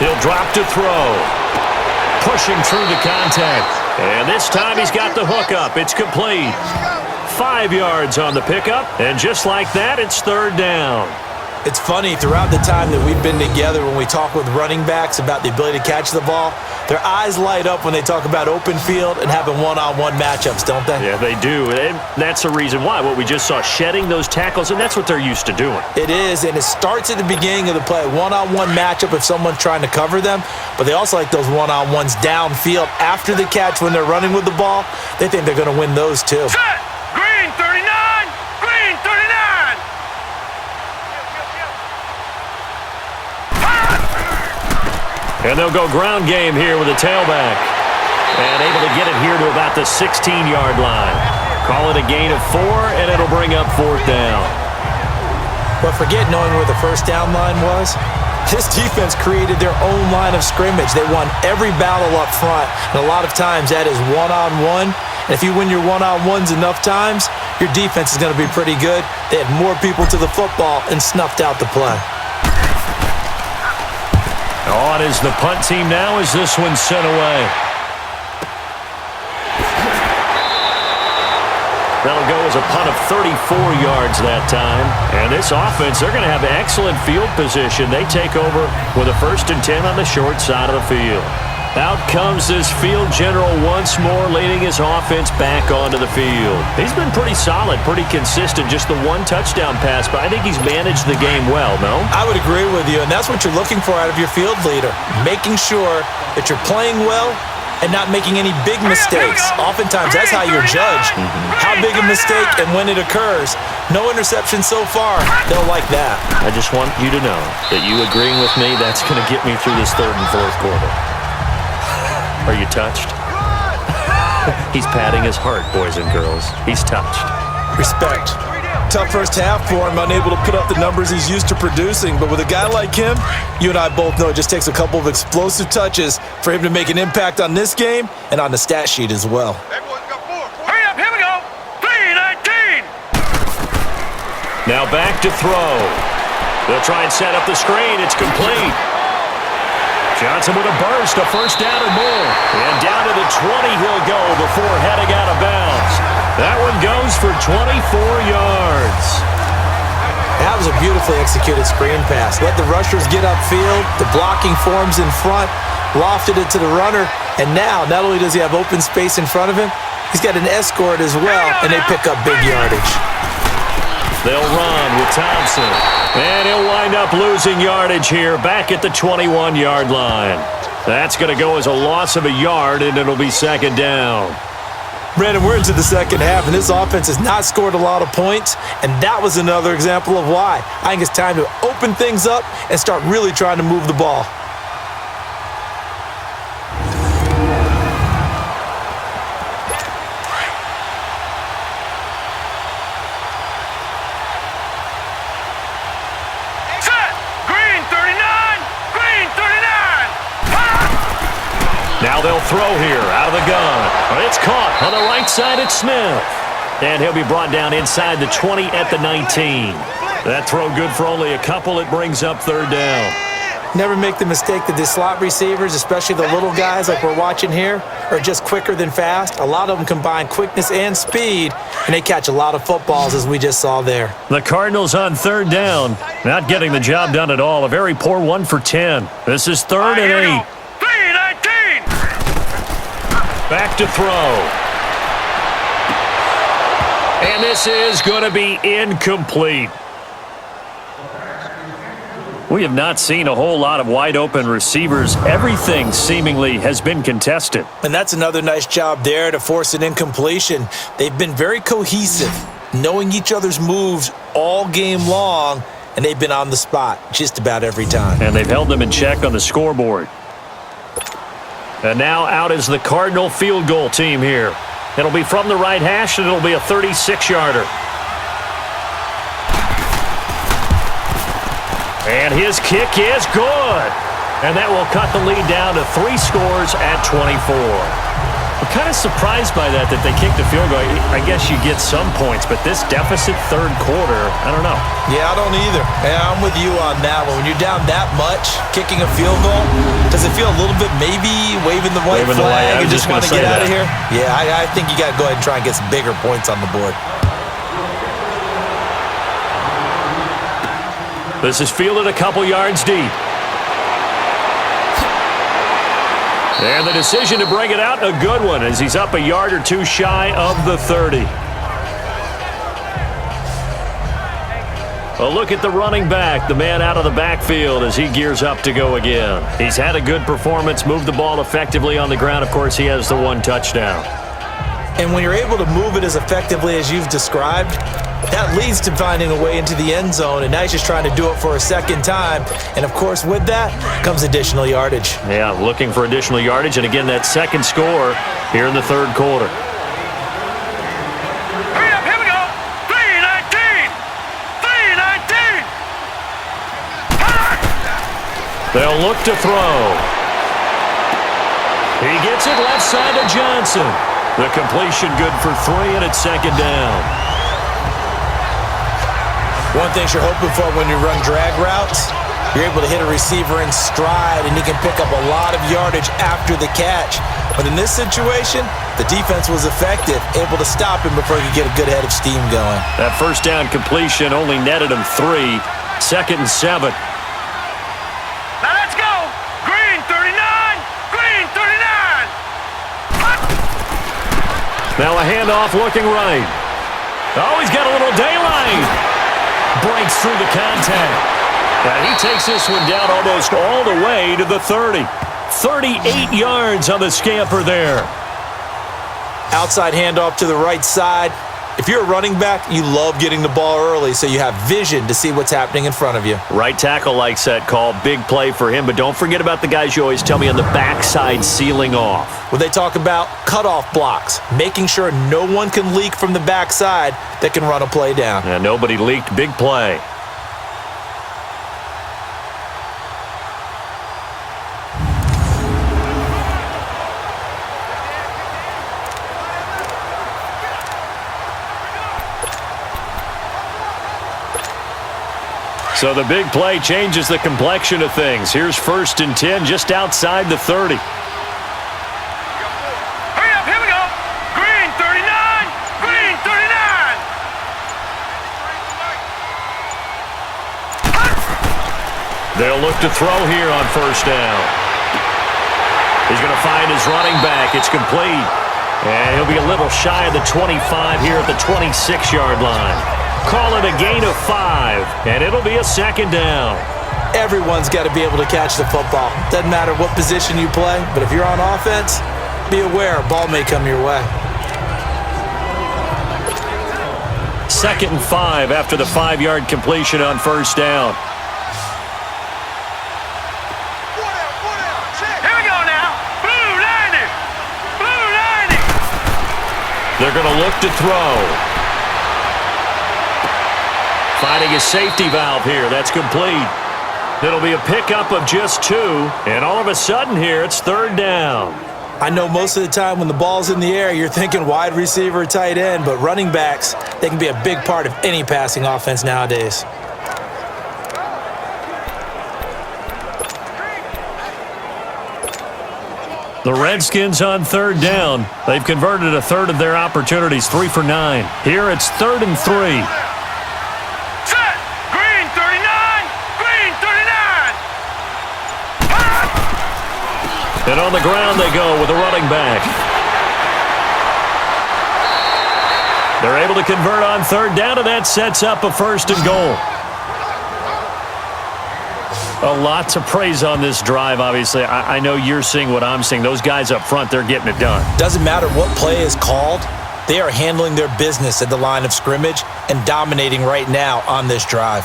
He'll drop to throw. Pushing through the contact. And this time he's got the hook up. It's complete. 5 yards on the pickup. And just like that, it's 3rd down. It's funny, throughout the time that we've been together, when we talk with running backs about the ability to catch the ball, their eyes light up when they talk about open field and having one-on-one matchups, don't they? Yeah, they do. And that's the reason why. What we just saw, shedding those tackles, and that's what they're used to doing. It is, and it starts at the beginning of the play. One-on-one matchup if someone's trying to cover them, but they also like those one-on-ones downfield after the catch when they're running with the ball. They think they're going to win those too. Set! Green 39! Green 39! And they'll go ground game here with a tailback. And able to get it here to about the 16-yard line. Call it a gain of 4, and it'll bring up 4th down. But forget knowing where the first down line was. This defense created their own line of scrimmage. They won every battle up front, and a lot of times that is one-on-one. And if you win your one-on-ones enough times, your defense is going to be pretty good. They had more people to the football and snuffed out the play. On is the punt team now as this one's sent away. That'll go as a punt of 34 yards that time. And this offense, they're going to have excellent field position. They take over with a 1st and 10 on the short side of the field. Out comes this field general once more, leading his offense back onto the field. He's been pretty solid, pretty consistent, just the 1 touchdown pass, but I think he's managed the game well, no? I would agree with you, and that's what you're looking for out of your field leader, making sure that you're playing well and not making any big mistakes. Oftentimes, that's how you're judged. How big a mistake and when it occurs. No interception so far. They'll like that. I just want you to know that you agreeing with me, that's going to get me through this 3rd and 4th quarter. Are you touched? He's patting his heart, boys and girls. He's touched. Respect. Tough first half for him, unable to put up the numbers he's used to producing. But with a guy like him, you and I both know it just takes a couple of explosive touches for him to make an impact on this game and on the stat sheet as well. Hurry up, here we go. 3:19. Now back to throw. They'll try and set up the screen. It's complete. Johnson with a burst, a first down and more. And down to the 20 he'll go before heading out of bounds. That one goes for 24 yards. That was a beautifully executed screen pass. Let the rushers get upfield. The blocking forms in front. Lofted it to the runner. And now, not only does he have open space in front of him, he's got an escort as well, and they pick up big yardage. They'll run with Thompson. And he'll wind up losing yardage here back at the 21-yard line. That's going to go as a loss of a yard, and it'll be second down. Brandon, we're into the second half, and this offense has not scored a lot of points, and that was another example of why. I think it's time to open things up and start really trying to move the ball. Now they'll throw here out of the gun. It's caught on the right side at Smith. And he'll be brought down inside the 20 at the 19. That throw good for only a couple. It brings up third down. Never make the mistake that the slot receivers, especially the little guys like we're watching here, are just quicker than fast. A lot of them combine quickness and speed, and they catch a lot of footballs as we just saw there. The Cardinals on third down. Not getting the job done at all. A very poor 1 for 10. This is third and 8. Back to throw. And this is going to be incomplete. We have not seen a whole lot of wide-open receivers. Everything seemingly has been contested. And that's another nice job there to force an incompletion. They've been very cohesive, knowing each other's moves all game long, and they've been on the spot just about every time. And they've held them in check on the scoreboard. And now out is the Cardinal field goal team here. It'll be from the right hash, and it'll be a 36-yarder. And his kick is good. And that will cut the lead down to 3 scores at 24. I'm kind of surprised by that they kicked the field goal. I guess you get some points, but this deficit third quarter, I don't know. Yeah, I don't either. Yeah, I'm with you on that one. When you're down that much, kicking a field goal, does it feel a little bit maybe waving the white flag and just want to get out of here? Yeah, I think you got to go ahead and try and get some bigger points on the board. This is fielded a couple yards deep. And the decision to bring it out, a good one, as he's up a yard or two shy of the 30. A look at the running back, the man out of the backfield as he gears up to go again. He's had a good performance, moved the ball effectively on the ground. Of course, he has the 1 touchdown. And when you're able to move it as effectively as you've described, that leads to finding a way into the end zone, and now he's just trying to do it for a second time. And, of course, with that comes additional yardage. Yeah, looking for additional yardage, and again, that second score here in the third quarter. Hurry up, here we go. 3:19. 3:19. They'll look to throw. He gets it left side to Johnson. The completion good for 3, and it's second down. One thing you're hoping for when you run drag routes, you're able to hit a receiver in stride, and he can pick up a lot of yardage after the catch. But in this situation, the defense was effective, able to stop him before he could get a good head of steam going. That first down completion only netted him 3. Second and 7. Now let's go. Green 39. Green 39. Now a handoff looking right. Oh, he's got a little daylight. Breaks through the contact. And he takes this one down almost all the way to the 30. 38 yards on the scamper there. Outside handoff to the right side. If you're a running back, you love getting the ball early so you have vision to see what's happening in front of you. Right tackle likes that call. Big play for him, but don't forget about the guys you always tell me on the backside sealing off. Well, they talk about cutoff blocks, making sure no one can leak from the backside that can run a play down. And nobody leaked. Big play. So the big play changes the complexion of things. Here's 1st and 10 just outside the 30. Hurry up, here we go. Green 39, green 39. They'll look to throw here on 1st down. He's going to find his running back. It's complete. And he'll be a little shy of the 25 here at the 26-yard line. Call it a gain of 5, and it'll be a 2nd down. Everyone's got to be able to catch the football. Doesn't matter what position you play, but if you're on offense, be aware a ball may come your way. 2nd and 5 after the 5-yard completion on 1st down. Here we go now. Blue 90. Blue 90. They're going to look to throw. Finding a safety valve here. That's complete. It'll be a pickup of just 2, and all of a sudden here, it's 3rd down. I know most of the time when the ball's in the air, you're thinking wide receiver, tight end, but running backs, they can be a big part of any passing offense nowadays. The Redskins on 3rd down. They've converted a third of their opportunities, 3 for 9. Here it's 3rd and 3. Set. Green 39, green 39. And on the ground they go with a running back. They're able to convert on 3rd down, and that sets up a 1st and goal. A lot to praise on this drive, obviously. I know you're seeing what I'm seeing. Those guys up front, they're getting it done. Doesn't matter what play is called. They are handling their business at the line of scrimmage and dominating right now on this drive.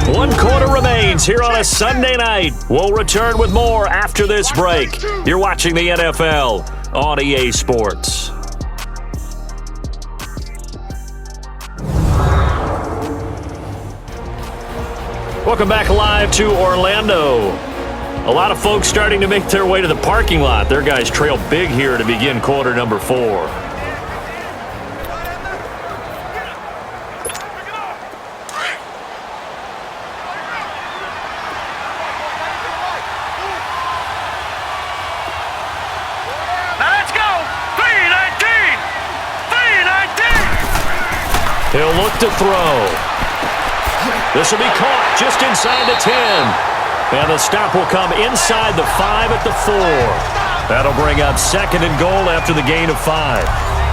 One quarter remains here on a Sunday night. We'll return with more after this break. You're watching the NFL on EA Sports. Welcome back live to Orlando. A lot of folks starting to make their way to the parking lot. Their guys trail big here to begin quarter number 4. He'll look to throw. This will be caught just inside the 10. And the stop will come inside the 5 at the 4. That'll bring up 2nd and goal after the gain of 5.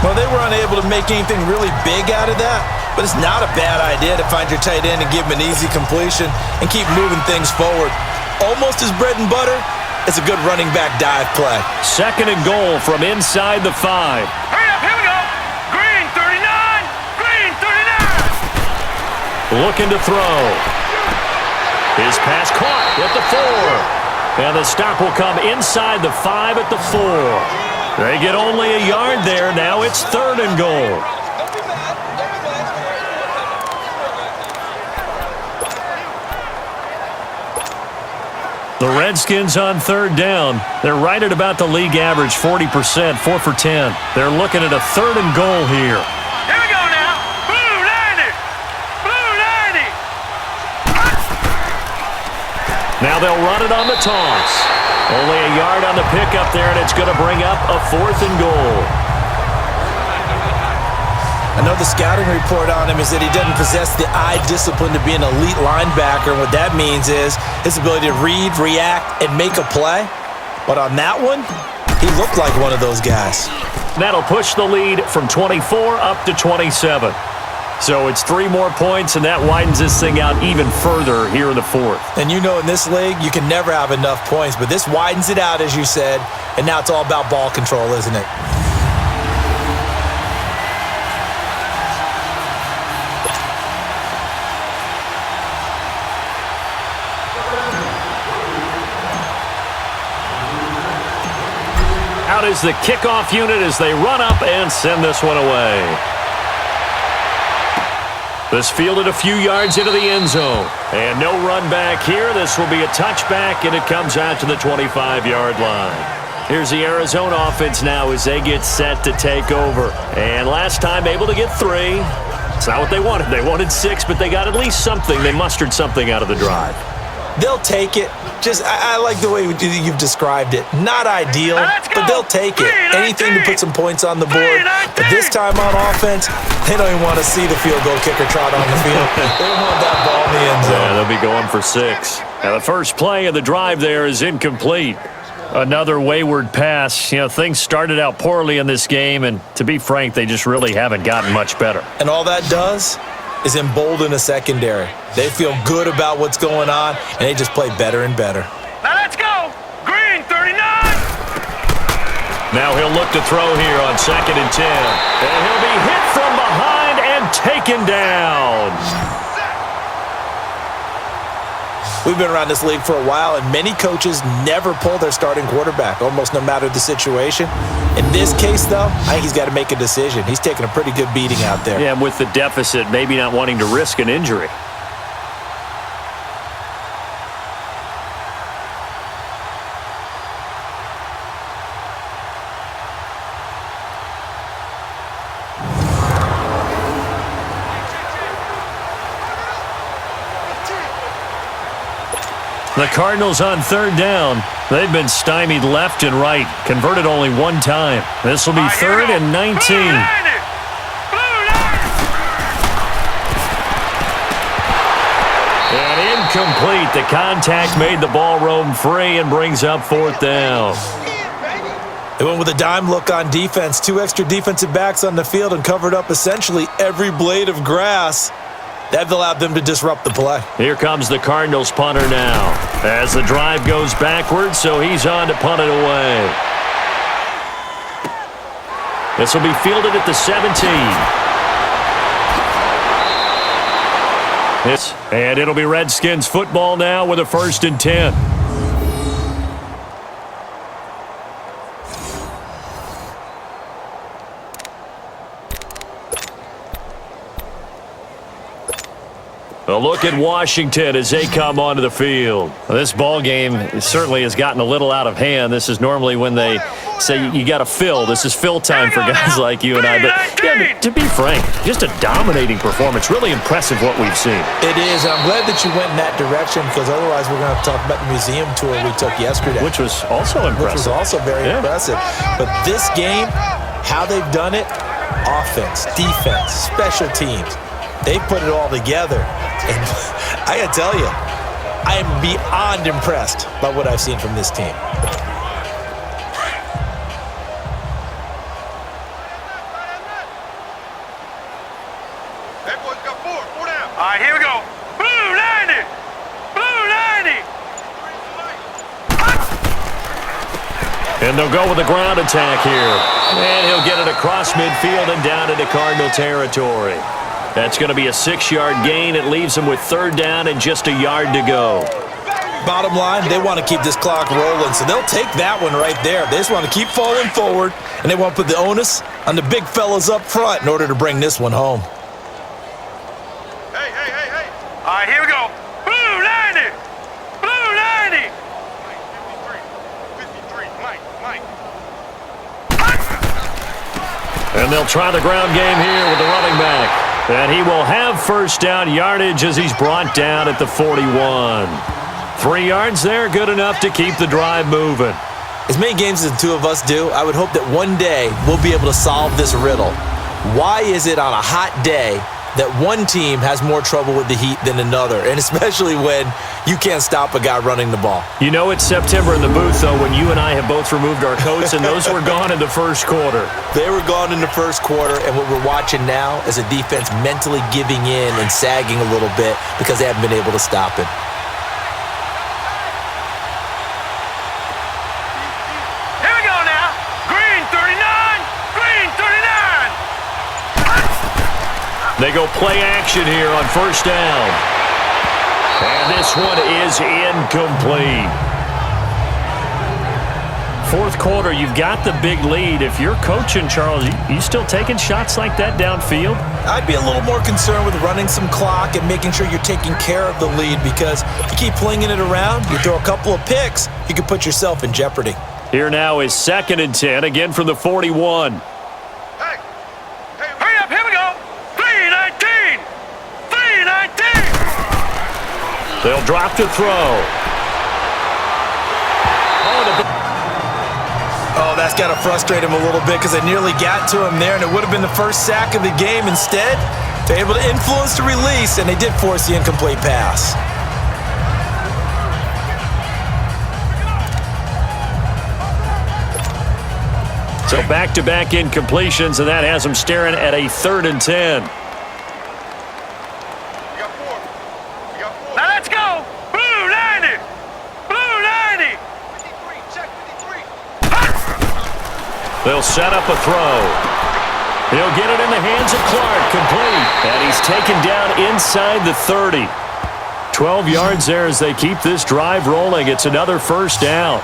Well, they were unable to make anything really big out of that, but it's not a bad idea to find your tight end and give him an easy completion and keep moving things forward. Almost as bread and butter, it's a good running back dive play. 2nd and goal from inside the 5. Hurry up, here we go. Green 39, green 39. Looking to throw. His pass caught at the 4. And the stop will come inside the 5 at the 4. They get only a yard there. Now it's 3rd and goal. The Redskins on 3rd down. They're right at about the league average, 40%, 4 for 10. They're looking at a 3rd and goal here. Here we go now. Blue 90. Blue 90. Now they'll run it on the toss. Only a yard on the pickup there, and it's going to bring up a 4th and goal. I know the scouting report on him is that he doesn't possess the eye discipline to be an elite linebacker. And what that means is his ability to read, react, and make a play. But on that one, he looked like one of those guys. That'll push the lead from 24 up to 27. So it's 3 more points, and that widens this thing out even further here in the 4th. And you know in this league, you can never have enough points. But this widens it out, as you said. And now it's all about ball control, isn't it? Out is the kickoff unit as they run up and send this one away. This fielded a few yards into the end zone. And no run back here. This will be a touchback, and it comes out to the 25-yard line. Here's the Arizona offense now as they get set to take over. And last time able to get 3. It's not what they wanted. They wanted 6, but they got at least something. They mustered something out of the drive. They'll take it. I like the way you've described it. Not ideal, but they'll take it. Anything to put some points on the board. But this time on offense, they don't even want to see the field goal kicker trot on the field. They want that ball in the end zone. Yeah, they'll be going for 6. Now the first play of the drive there is incomplete. Another wayward pass. You know, things started out poorly in this game, and to be frank, they just really haven't gotten much better. And all that does is embolden a secondary. They feel good about what's going on, and they just play better and better. Now let's go. Green, 39. Now he'll look to throw here on 2nd and 10. And he'll be hit from behind and taken down. We've been around this league for a while, and many coaches never pull their starting quarterback, almost no matter the situation. In this case, though, I think he's got to make a decision. He's taking a pretty good beating out there. Yeah, with the deficit, maybe not wanting to risk an injury. The Cardinals on 3rd down. They've been stymied left and right. Converted only 1 time. This will be 3rd and 19. And incomplete. The contact made the ball roam free and brings up 4th down. They went with a dime look on defense. 2 extra defensive backs on the field and covered up essentially every blade of grass. That allowed them to disrupt the play. Here comes the Cardinals punter now. As the drive goes backwards, so he's on to punt it away. This will be fielded at the 17. And it'll be Redskins football now with a 1st and 10. A look at Washington as they come onto the field. Well, this ball game certainly has gotten a little out of hand. This is normally when they say you got to fill. This is fill time for guys like you and I. But yeah, to be frank, just a dominating performance. Really impressive what we've seen. It is. I'm glad that you went in that direction because otherwise we're going to have to talk about the museum tour we took yesterday. Which was also impressive. Which was also very impressive. But this game, how they've done it, offense, defense, special teams, they put it all together. And I got to tell you, I am beyond impressed by what I've seen from this team. That boy's got 4 down. All right, here we go. Blue 90. Blue 90. And they'll go with a ground attack here. And he'll get it across midfield and down into Cardinal territory. That's going to be a 6-yard gain. It leaves them with 3rd down and just a yard to go. Bottom line, they want to keep this clock rolling, so they'll take that one right there. They just want to keep falling forward, and they want to put the onus on the big fellas up front in order to bring this one home. Hey. All right, here we go. Blue 90. Blue 90. 53. Mike. And they'll try the ground game here with the running back. And he will have 1st down yardage as he's brought down at the 41. 3 yards there, good enough to keep the drive moving. As many games as the two of us do, I would hope that one day we'll be able to solve this riddle. Why is it on a hot day that one team has more trouble with the heat than another, and especially when you can't stop a guy running the ball? You know it's September in the booth, though, when you and I have both removed our coats, and those were gone in the first quarter. They were gone in the first quarter, and what we're watching now is a defense mentally giving in and sagging a little bit because they haven't been able to stop it. Here we go now. Green 39. Green 39. They go play action here on first down. And this one is incomplete. Fourth quarter, you've got the big lead. If you're coaching, Charles, you still taking shots like that downfield? I'd be a little more concerned with running some clock and making sure you're taking care of the lead, because you keep flinging it around, you throw a couple of picks, you could put yourself in jeopardy. Here now is 2nd and 10, again from the 41. Hey, hurry up. Here we go. 319. 319. They'll drop to throw. Oh, that's got to frustrate him a little bit because they nearly got to him there, and it would have been the first sack of the game. Instead, they're able to influence the release, and they did force the incomplete pass. So back-to-back incompletions, and that has them staring at a 3rd and 10. Now let's go. Blue 90. Blue 90. 53. Check 53. They'll set up a throw. He'll get it in the hands of Clark, complete. And he's taken down inside the 30. 12 yards there as they keep this drive rolling. It's another first down.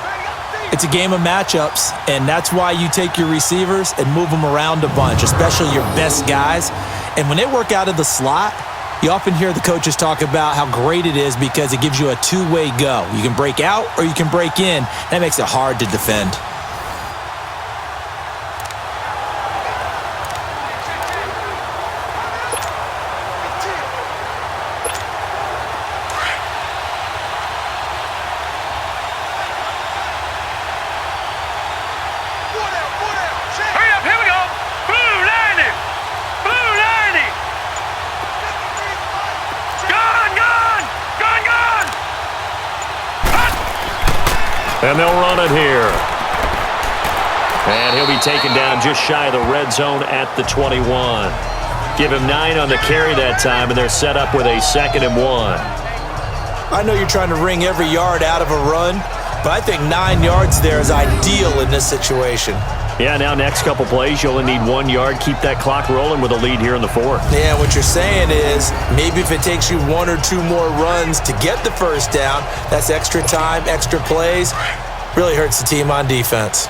It's a game of matchups, and that's why you take your receivers and move them around a bunch, especially your best guys. And when they work out of the slot, you often hear the coaches talk about how great it is because it gives you a two-way go. You can break out or you can break in. That makes it hard to defend. Hurry up. Here we go. Blue 90. Blue 90. Gone. Gone. Gone. Gone. And they'll run it here. And he'll be taken down just shy of the red zone at the 21. Give him 9 on the carry that time, and they're set up with a 2nd and 1. I know you're trying to wring every yard out of a run, but I think 9 yards there is ideal in this situation. Yeah, now next couple plays, you only need 1 yard. Keep that clock rolling with a lead here in the 4th. Yeah, what you're saying is maybe if it takes you 1 or 2 more runs to get the first down, that's extra time, extra plays. Really hurts the team on defense.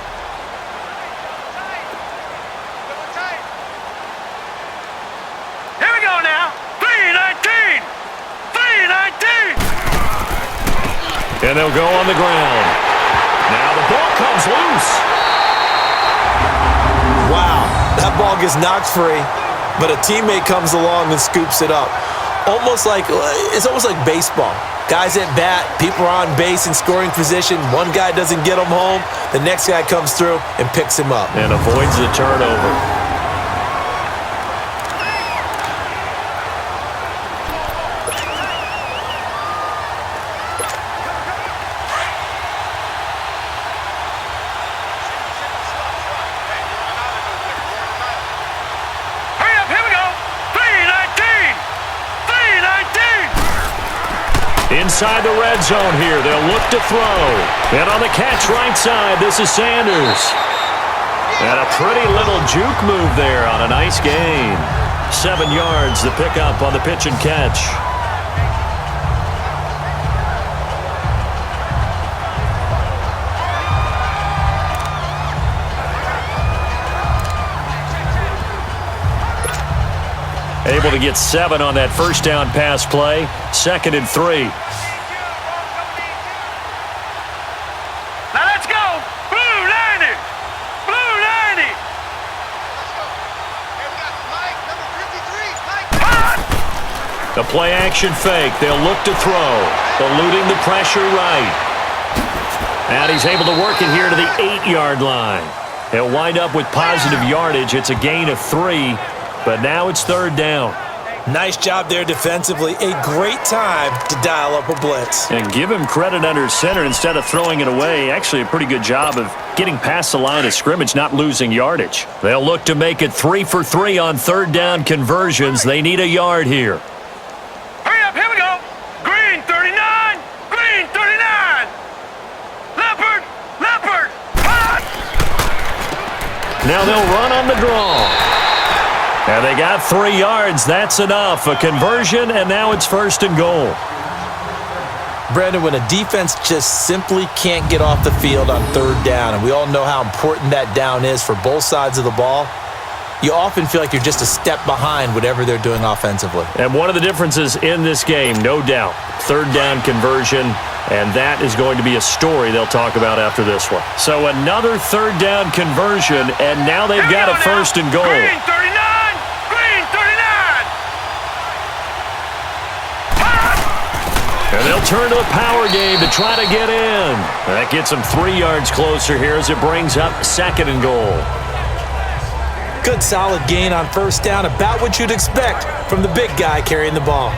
Here we go now. 319. 319. And they'll go on the ground. Now the ball comes loose. Wow, that ball gets knocked free, but a teammate comes along and scoops it up. It's almost like baseball. Guys at bat, people are on base in scoring position. One guy doesn't get him home. The next guy comes through and picks him up. And avoids the turnover. Hurry up. Here we go. 319. 319. Inside the red zone here, they'll look to throw. And on the catch right side, this is Sanders. And a pretty little juke move there on a nice gain. 7 yards, the pickup on the pitch and catch. Able to get 7 on that first down pass play. 2nd and 3. Now let's go. Blue 90. Blue 90. The play action fake. They'll look to throw. eluding the pressure right. And he's able to work it here to the 8-yard line. He'll wind up with positive yardage. It's a gain of 3, but now it's 3rd down. Nice job there defensively. A great time to dial up a blitz. And give him credit under center instead of throwing it away. Actually, a pretty good job of getting past the line of scrimmage, not losing yardage. They'll look to make it 3 for 3 on 3rd down conversions. They need a yard here. Hurry up, here we go. Green 39, green 39. Leopard, leopard, hot. Now they'll run on the draw. And they got 3 yards. That's enough. A conversion, and now it's 1st and goal. Brandon, when a defense just simply can't get off the field on 3rd down, and we all know how important that down is for both sides of the ball, you often feel like you're just a step behind whatever they're doing offensively. And one of the differences in this game, no doubt, 3rd down conversion, and that is going to be a story they'll talk about after this one. So another 3rd down conversion, and now they've got a 1st and goal. Green 39, green 39. And they'll turn to the power game to try to get in. That gets them 3 yards closer here as it brings up 2nd and goal. Good solid gain on 1st down, about what you'd expect from the big guy carrying the ball.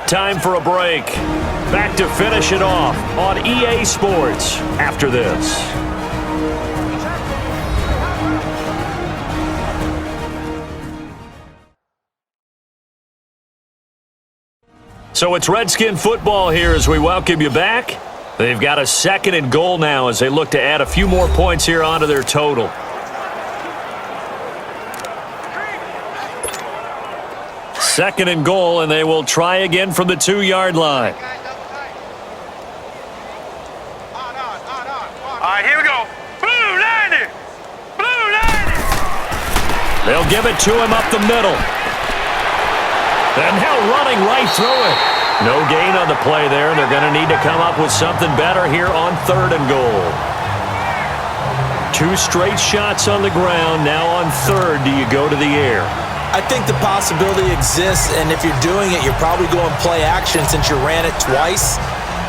Time for a break. Back to finish it off on EA Sports after this. So it's Redskin football here as we welcome you back. They've got a 2nd and goal now as they look to add a few more points here onto their total. Second and goal, and they will try again from the 2-yard line. All right, here we go. Blue 90, blue 90. They'll give it to him up the middle. And now running right through it. No gain on the play there, and they're going to need to come up with something better here on 3rd and goal. 2 straight shots on the ground. Now on 3rd, do you go to the air? I think the possibility exists, and if you're doing it, you're probably going play action since you ran it twice.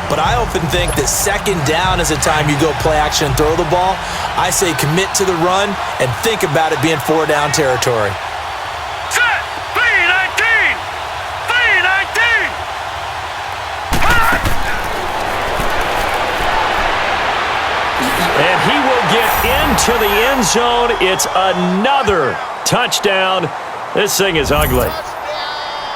But I often think that 2nd down is the time you go play action and throw the ball. I say commit to the run and think about it being 4-down territory. Set, 319, 319. And he will get into the end zone. It's another touchdown. This thing is ugly.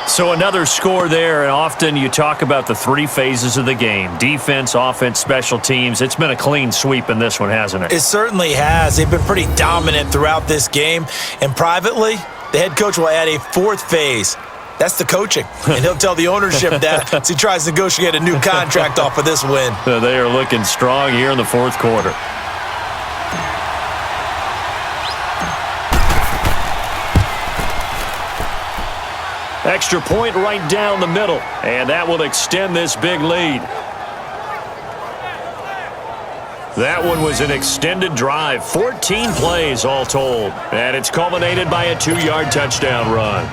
So another score there, and often you talk about the 3 phases of the game. Defense, offense, special teams. It's been a clean sweep in this one, hasn't it? It certainly has. They've been pretty dominant throughout this game. And privately, the head coach will add a 4th phase. That's the coaching. And he'll tell the ownership that as he tries to negotiate a new contract off of this win. They are looking strong here in the 4th quarter. Extra point right down the middle, and that will extend this big lead. That one was an extended drive, 14 plays all told, and it's culminated by a 2-yard touchdown run.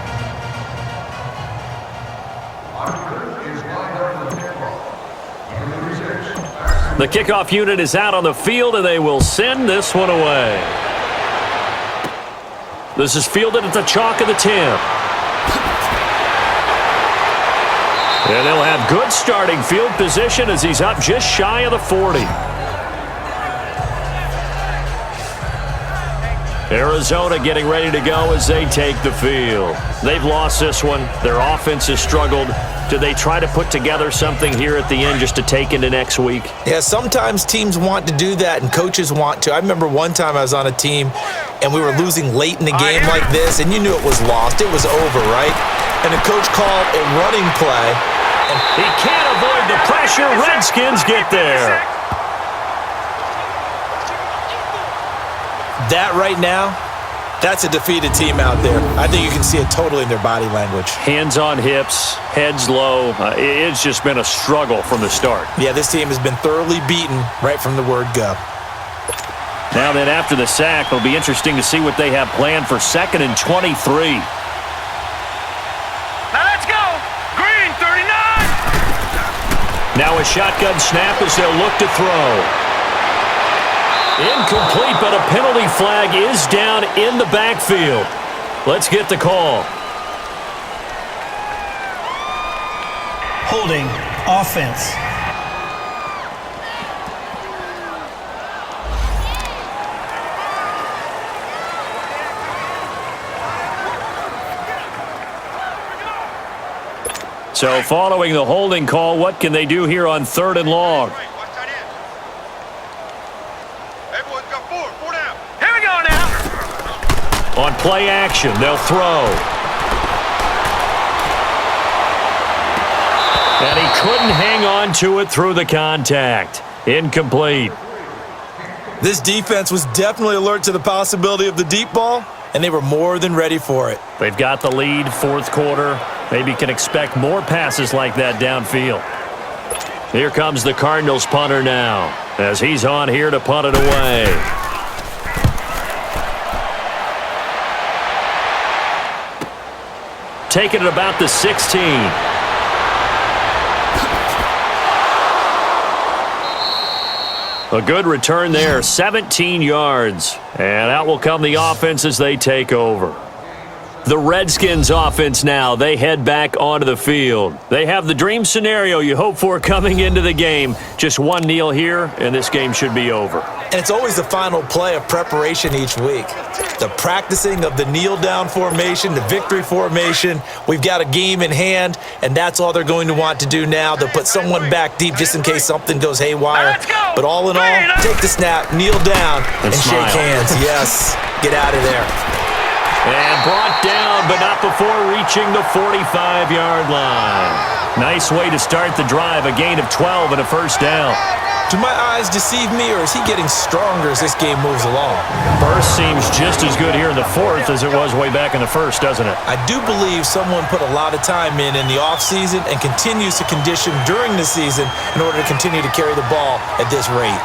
The kickoff unit is out on the field, and they will send this one away. This is fielded at the chalk of the 10. And they'll have good starting field position as he's up just shy of the 40. Arizona getting ready to go as they take the field. They've lost this one. Their offense has struggled. Do they try to put together something here at the end just to take into next week? Yeah, sometimes teams want to do that and coaches want to. I remember one time I was on a team and we were losing late in the game like this, and you knew it was lost. It was over, right? And the coach called a running play. And he can't avoid the pressure. Redskins get there. That right now That's a defeated team out there. I think you can see it totally in their body language. Hands on hips, heads low. It's just been a struggle from the start. Yeah, this team has been thoroughly beaten right from the word go. Now then, after the sack, it'll be interesting to see what they have planned for 2nd and 23. Now let's go. Green, 39. Now a shotgun snap as they'll look to throw. Incomplete, but a penalty flag is down in the backfield. Let's get the call. Holding, offense. So following the holding call, what can they do here on 3rd and long? On play action, they'll throw. And he couldn't hang on to it through the contact. Incomplete. This defense was definitely alert to the possibility of the deep ball, and they were more than ready for it. They've got the lead, 4th quarter. Maybe can expect more passes like that downfield. Here comes the Cardinals punter now, as he's on here to punt it away. Taking it about the 16. A good return there, 17 yards. And out will come the offense as they take over. The Redskins offense now, they head back onto the field. They have the dream scenario you hope for coming into the game. Just one kneel here, and this game should be over. And it's always the final play of preparation each week. The practicing of the kneel-down formation, the victory formation. We've got a game in hand, and that's all they're going to want to do now. They'll put someone back deep just in case something goes haywire. But all in all, take the snap, kneel down, and shake hands. Yes, get out of there. And brought down, but not before reaching the 45-yard line. Nice way to start the drive, a gain of 12 and a first down. Do my eyes deceive me, or is he getting stronger as this game moves along? Burst seems just as good here in the 4th as it was way back in the 1st, doesn't it? I do believe someone put a lot of time in the offseason and continues to condition during the season in order to continue to carry the ball at this rate.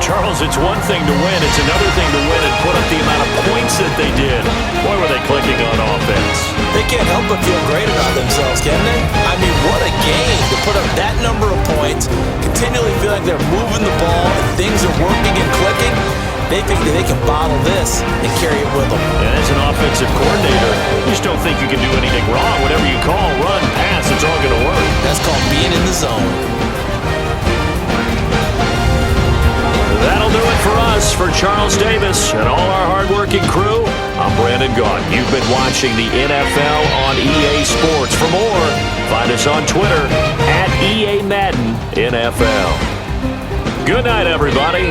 Charles, it's one thing to win. It's another thing to win and put up the amount of points that they did. Boy, were they clicking on offense. They can't help but feel great about themselves, can they? I mean, what a game to put up that number of points, continually feel like they're moving the ball and things are working and clicking. They think that they can bottle this and carry it with them. And as an offensive coordinator, you just don't think you can do anything wrong. Whatever you call, run, pass, it's all going to work. That's called being in the zone. That'll do it for us. For Charles Davis and all our hardworking crew, I'm Brandon Gaunt. You've been watching the NFL on EA Sports. For more, find us on Twitter @EA Madden NFL. Good night, everybody.